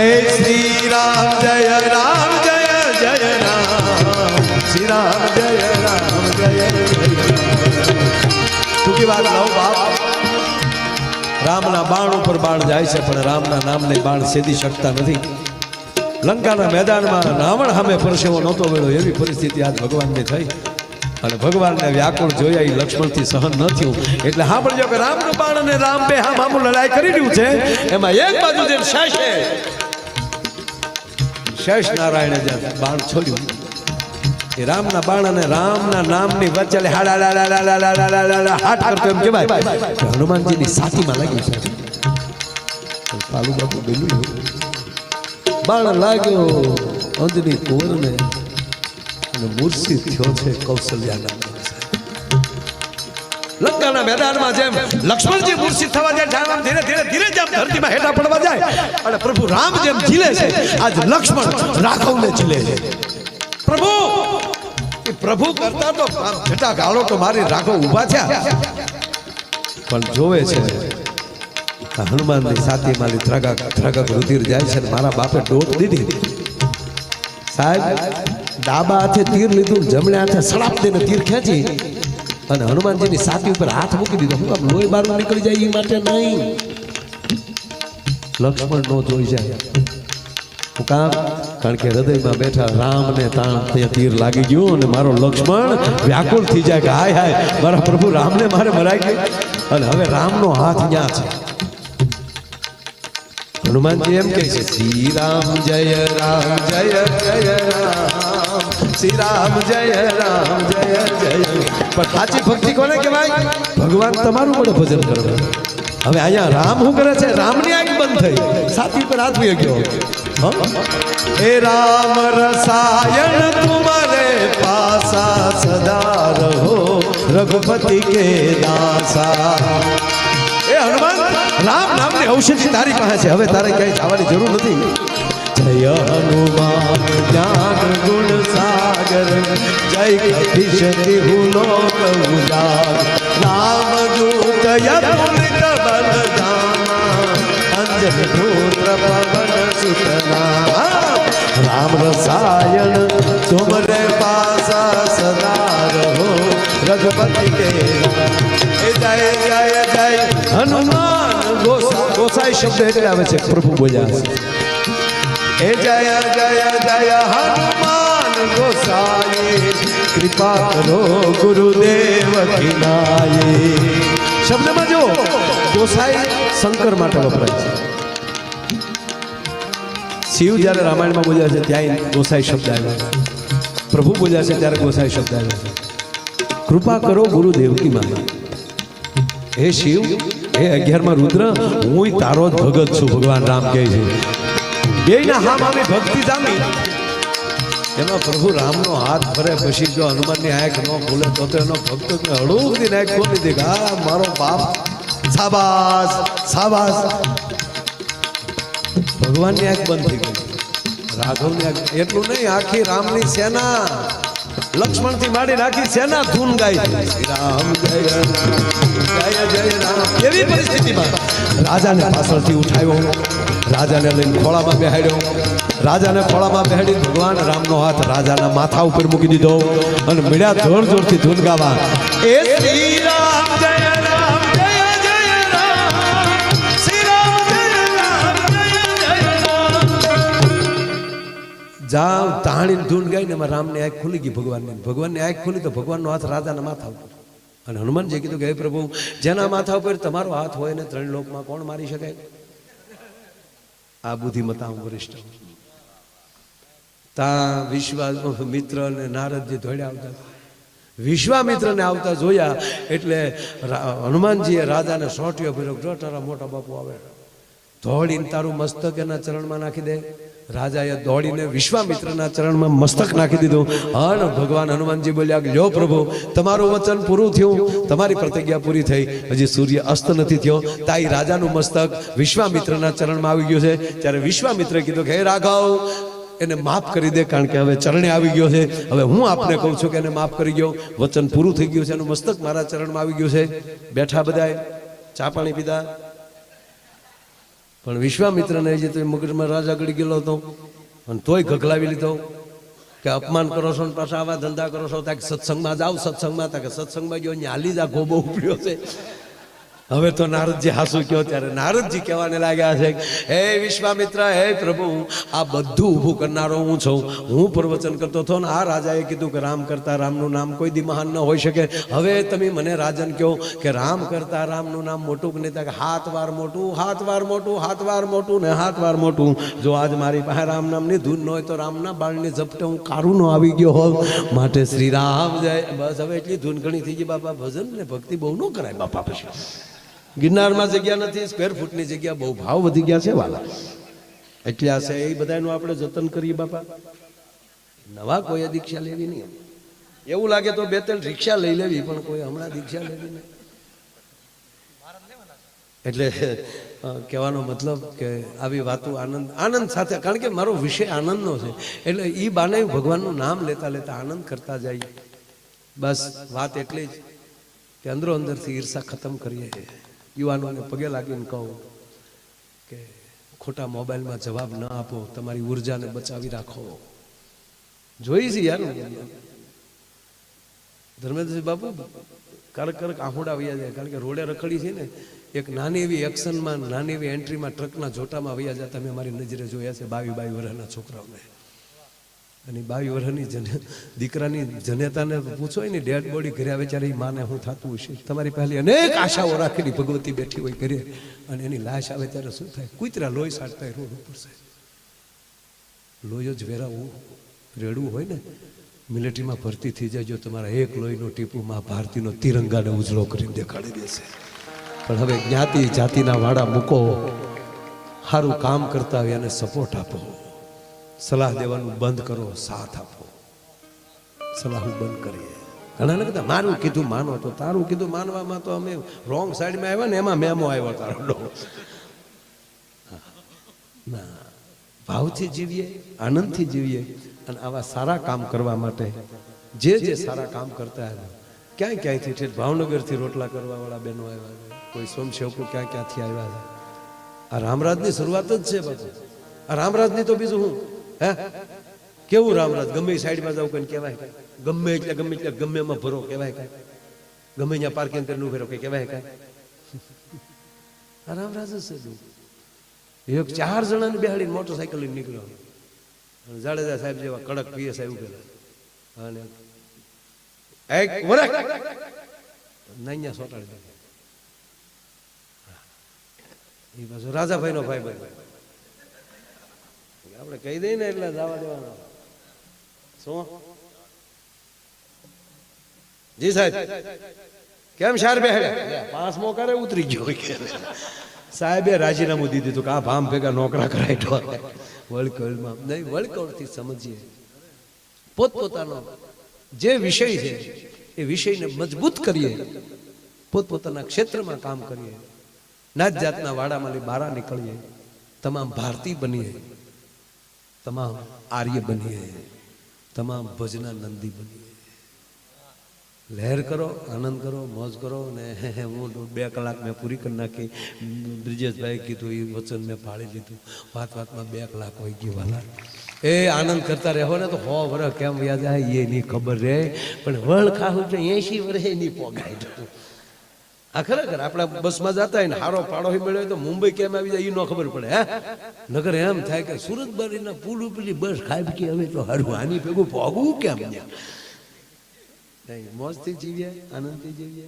એ શ્રી રામ જય રામ જય જય રામ, શ્રી રામ જય રામ જય જય. ટૂંકી વાત લઉં બાપ, રામના બાણ ઉપર બાણ જાય છે પણ રામના નામને બાણ સેદી શકતા નથી. લંકાના મેદાનમાં રાવણ સામે પરસેવો નહોતો વેળો એવી પરિસ્થિતિ આજ ભગવાનની થઈ. અને ભગવાનને વ્યાકુળ જોયા એ લક્ષ્મણથી સહન ન થયું. એટલે સાંભળજો કે રામનું બાણ અને રામ બે હામું લડાઈ કરી રહ્યું છે. એમાં એક બાજુ જે શેષ નારાયણે જે બાણ છોડ્યું એ રામના બાણ અને રામના નામની વચ્ચે હાટ કરતો એમ કહેવાય હનુમાનજીની છાતીમાં લાગ્યું છે. પાલુ બાપુ બોલ્યું બાણ લાગ્યો અંજની કુંવરને અને મૂર્છિત થયો છે કૌશલ્યાના. લંકાના મેદાનમાં જેમ લક્ષ્મણજી મૂર્છિત થવા જાય ત્યારે આમ ધીરે ધીરે ધીરે જેમ ધરતીમાં હેઠા પડવા જાય અને પ્રભુ રામ જેમ ઝીલે છે આજ લક્ષ્મણ રાઘવને ઝીલે છે. પ્રભુ એ પ્રભુ કરતા તો ઘટા ગાળો તો મારી રાઘવ ઊભા થયા પણ જોવે છે હનુમાનની સાથી મારી ત્રાગક રુધિર જાય છે ને મારા બાપે ડોક દીધી. સાહેબ ડાબા હાથે તીર લીધું, જમણે હાથે સડાપ દઈને તીર ખેંચી અને હનુમાનજીની છાતી ઉપર હાથ મૂકી દીધો. હું લોહી બારું નીકળી જાય એ માટે નહીં, લક્ષ્મણ નો જોઈ જાય. હું કામ? કારણ કે હૃદયમાં બેઠા રામને તાણ તીર લાગી ગયું અને મારો લક્ષ્મણ વ્યાકુળ થઈ જાય કે હાય હાય મારા પ્રભુ રામને મારે મરાઈ ગયું. અને હવે રામનો હાથ ત્યાં છે. હનુમાનજી એમ કહે છે શ્રી રામ જય રામ જય જય રામ, શ્રી રામ જય રામ જય જય. પણ સાચી ભક્તિ કોને કહેવાય? ભગવાન તમારું પણ ભજન કરવું. હવે અહીંયા રામ શું કરે છે? રામની આંખ બંધ થઈ, સાથી પર હાથ વહી ગયો. એ રામ રસાયણ તુમારે પાસા સદા રહો રઘુપતિ કે દાસા. એ હનુમાન રામ નામની ઔષધિ તારી પાસે છે, હવે તારે ક્યાંય જવાની જરૂર નથી. જય હનુમાન જ્ઞાન ગુણ સાગર, જય કપીશતિ હુલોક ઉજાગર. રામ દૂત યદુલિત બલધામા, અંજન પુત્ર પવન સુતના. રામ રસાયણ તુમરે પાસા સદા રહો રઘુપતિ કે. જય જય જય હનુમાન ગોસાઈ શબ્દ એટલે આવે છે પ્રભુ બોલ્યા. એ જય જય જય હનુમાન ગોસાઈ, કૃપા કરો ગુરુદેવ કિનાય. શબ્દમાં જો ગોસાઈ શંકર માટે વપરાય છે. શિવ જ્યારે રામાયણમાં બોલ્યા છે ત્યાં ગોસાઈ શબ્દ આવ્યો છે. પ્રભુ બોલ્યા છે ત્યારે ગોસાઈ શબ્દ આવ્યો છે. કૃપા કરો ગુરુદેવ કી માતા. હે શિવ, હે 11માં રુદ્ર, હું તારો જ ભગત છું. ભગવાન રામ કહે છે બેયના હામ આમે ભક્તિ જામી. એમાં પ્રભુ રામનો હાથ ફરે પછી જો હનુમાનની આંખ ન ખોલે તો એનો ભક્ત હળુકથી આંખ ખોલી દે. હા મારો બાપ, શાબાશ શાબાશ. ભગવાનની આંખ બંધ થઈ ગઈ, રાઘવની આંખ. એટલું નહીં, આખી રામની સેના લક્ષ્મણ થી માંડી રાખી સેના ધૂન ગાય છે. રામ જય રામ જય જય રામ. એવી પરિસ્થિતિમાં રાજાને પાછળથી ઉઠાવ્યો, રાજાને લઈને ખોળામાં બેહાડ્યો. રાજાને ખોળામાં બેહાડી ભગવાન રામનો હાથ રાજાના માથા ઉપર મૂકી દીધો અને મળ્યા જોર જોરથી ધૂન ગાવા. એ શ્રી રામ જય રામ જય જય રામ, શ્રી રામ જય રામ જય જય રામ. જાવ તાણીને ધૂન ગાઈને એમાં રામની આંખ ખુલી ગઈ. ભગવાનની આંખ ખુલી તો ભગવાનનો હાથ રાજાના માથા ઉપર. અને હનુમાનજી કીધું કે હે પ્રભુ, જેના માથા ઉપર તમારો હાથ હોય ને 3 લોકમાં કોણ મારી શકે? આ બુદ્ધિમતા વરિષ્ઠ. તા વિશ્વામિત્ર ને નારદજી દોડ્યા આવતા. વિશ્વામિત્રને આવતા જોયા એટલે હનુમાનજીએ રાજાને સોટ્યો ફેર્યો. જો તારા મોટા બાપુ આવે, દોડીને તારું મસ્તક એના ચરણમાં નાખી દે. રાજાએ દોડીને વિશ્વામિત્રના ચરણમાં મસ્તક નાખી દીધું. અને ભગવાન હનુમાનજી બોલ્યા કે લ્યો પ્રભુ, તમારું વચન પૂરું થયું, તમારી પ્રતિજ્ઞા પૂરી થઈ, હજી સૂર્ય અસ્ત નથી થયો. તાઈ રાજાનું મસ્તક વિશ્વામિત્રના ચરણમાં આવી ગયું છે. ત્યારે વિશ્વામિત્રે કીધું કે હે રાઘવ, એને માફ કરી દે, કારણ કે હવે ચરણે આવી ગયો છે. હવે હું આપને કહું છું કે એને માફ કરી ગયો, વચન પૂરું થઈ ગયું છે, એનું મસ્તક મારા ચરણમાં આવી ગયું છે. બેઠા બધાએ ચા પાણી પીધા. પણ વિશ્વામિત્રને જે તો મગજમાં રાજા ગળી ગયેલો હતો અને તોય ગગલાવી લીધો કે અપમાન કરો છો ને પાછા આવા ધંધા કરો છો. ત્યાં સત્સંગમાં જાઓ, સત્સંગમાં કે સત્સંગમાં ગયો હાલી જ આ ગોબો ઉપડ્યો છે. હવે તો નારદજી હાસુ કયો. ત્યારે નારદજી કહેવાને લાગ્યા છે હે વિશ્વામિત્ર, હે પ્રભુ, આ બધું ઊભું કરનારો હું છું. હું પ્રવચન કરતો હતો ને આ રાજાએ કીધું કે રામ કરતા રામનું નામ કોઈ દી મહાન ન હોઈ શકે. હવે તમે મને રાજન કહો કે રામ કરતા રામનું નામ મોટું કે નહીં? કે 7 વાર મોટું, 7 વાર મોટું, 7 વાર મોટું ને 7 વાર મોટું. જો આજ મારી પાસે રામ નામની ધૂન ન હોય તો રામના બાળની ઝપટે હું કારું ન આવી ગયો હોઉં. માટે શ્રી રામ જય. બસ હવે એટલી ધૂન ઘણી થઈ ગઈ બાપા. ભજન ને ભક્તિ બહુ ન કરાય બાપા. પછી ગિરનારમાં જગ્યા નથી, સ્ક્વેર ફૂટની જગ્યા બહુ ભાવ વધી ગયા છે વાલા. એટલે આ છે એ બધાનું આપણે જતન કરીએ બાપા. નવા કોઈએ દીક્ષા લેવી નહીં. એવું લાગે તો 2-3 રિક્ષા લઈ લેવી, પણ કોઈ હમણાં દીક્ષા લેવી નહીં. એટલે કહેવાનો મતલબ કે આવી વાતો આનંદ સાથે, કારણ કે મારો વિષય આનંદનો છે, એટલે એ બાને ભગવાનનું નામ લેતા લેતા આનંદ કરતા જાય. બસ વાત એટલી જ કે અંદરો અંદરથી ઈર્ષા ખતમ કરીએ. યુવાનોને પગે લાગીને કહું કે ખોટા મોબાઈલમાં જવાબ ન આપો, તમારી ઉર્જાને બચાવી રાખો. જોઈ છે યાર ધર્મેન્દ્રસિંહ બાપુ કરક આંખોડા વૈયા જાય, કારણ કે રોડે રખડી છે ને, એક નાની એવી એક્શનમાં, નાની એવી એન્ટ્રીમાં ટ્રકના જોટામાં વૈયા જતા મેં મારી નજરે જોયા છે 22 વર્ષના છોકરાઓને. અને 22 વર્ષની દીકરાની જનેતાને પૂછો ને, ડેડ બોડી ઘરે આવે ત્યારે માને શું થતું હશે. તમારી પહેલી અનેક આશાઓ રાખેલી ભગવતી બેઠી હોય ઘરે, અને એની લાશ આવે ત્યારે શું થાય? કૂતરા લોહી સાટતા રોડ ઉપર છે, લોહી જ વેરાવું રેડવું હોય ને, મિલિટરીમાં ભરતી થઈ જાય, જો તમારા એક લોહીનો ટીપું માં ભારતીનો તિરંગાને ઉજળો કરીને દેખાડી દેશે. પણ હવે જ્ઞાતિ જાતિના વાડા મૂકો, સારું કામ કરતા હોય એને સપોર્ટ આપો, સલાહ દેવાનું બંધ કરો, સાથ આપો. સલાહ બંધ કરીએ. ઘણા ને કહેતા મારું કીધું માનો, તો તારું કીધું માનવામાં તો અમે રોંગ સાઈડમાં આવ્યા ને, એમાં મેમો આવ્યો તારો. ના, ભાવથી જીવીએ, આનંદથી જીવીએ. અને આવા સારા કામ કરવા માટે જે સારા કામ કરતા આવ્યા, ક્યાંય ક્યાંયથી છે, ભાવનગરથી રોટલા કરવા વાળા બહેનો આવ્યા છે, કોઈ સ્વયંસેવકો ક્યાંથી આવ્યા છે. આ રામરાજની શરૂઆત જ છે બાપુ. આ રામરાજની તો બીજું હું હે કેવું રામરાજ? ગમે સાઈડમાં જાવ કઈ કહેવાય, ગમે એટલે ગમે એમાં ભરો કહેવાય, કાંઈ ગમે ત્યાં પાર્કિંગ કરીને ઉભેરો કઈ કહેવાય કાંઈ? આ રામરાજ જ છે. એક 4 જણાને બેહાડીને મોટરસાઇકલ લઈને નીકળ્યો, જાડેજા સાહેબ જેવા કડક પીએસઆઈ ઉભેલા, અને એક વરખ નૈયા સોટાડી દીધા. એ પાછો રાજાભાઈ નો ભાઈ બન્યો. આપણે કહી દઈએ ને એટલે જવા દેવાનો. શું જી સાહેબ કેમ શાર બેહાડ્યા? 5મો કરે ઉતરી ગયો સાહેબે રાજીનામું દીધું હતું કે આ ભામ ભેગા નોકરા કરાય. વળકળમાં નહીં, વળકળથી સમજીએ. પોતપોતાનો જે વિષય છે એ વિષયને મજબૂત કરીએ, પોતપોતાના ક્ષેત્રમાં કામ કરીએ, નાત જાતના વાડામાંથી બહાર નીકળીએ, તમામ ભારતીય બનીએ, તમામ આર્ય બનીએ, તમામ ભજના નંદી બનીએ. લહેર કરો, આનંદ કરો, મોજ કરો. ને હું 2 કલાક મેં પૂરી કરી નાખી. બ્રિજેશભાઈ કીધું એ વચન મેં પાળી લીધું. વાતમાં 2 કલાક હોય ગઈ વાલા. એ આનંદ કરતા રહો ને તો 100 વર્ષ કેમ યાદ આવે એ નહીં ખબર રહે, પણ વળ ખાવું તો 80 વર્ષે નહીં પોગાય. આ ખરેખર આપણા બસમાં જતા હોય ને હારો પાડો મળ્યો તો મુંબઈ કેમ આવી જાય એ ન ખબર પડે. હે નગર એમ થાય કે સુરત બારીના પુલ ઉપરની બસ ખાઈ કે હવે તો હારું આની ભેગું પોગવું કેમ? મોજથી જીવીએ, આનંદથી જીવીએ.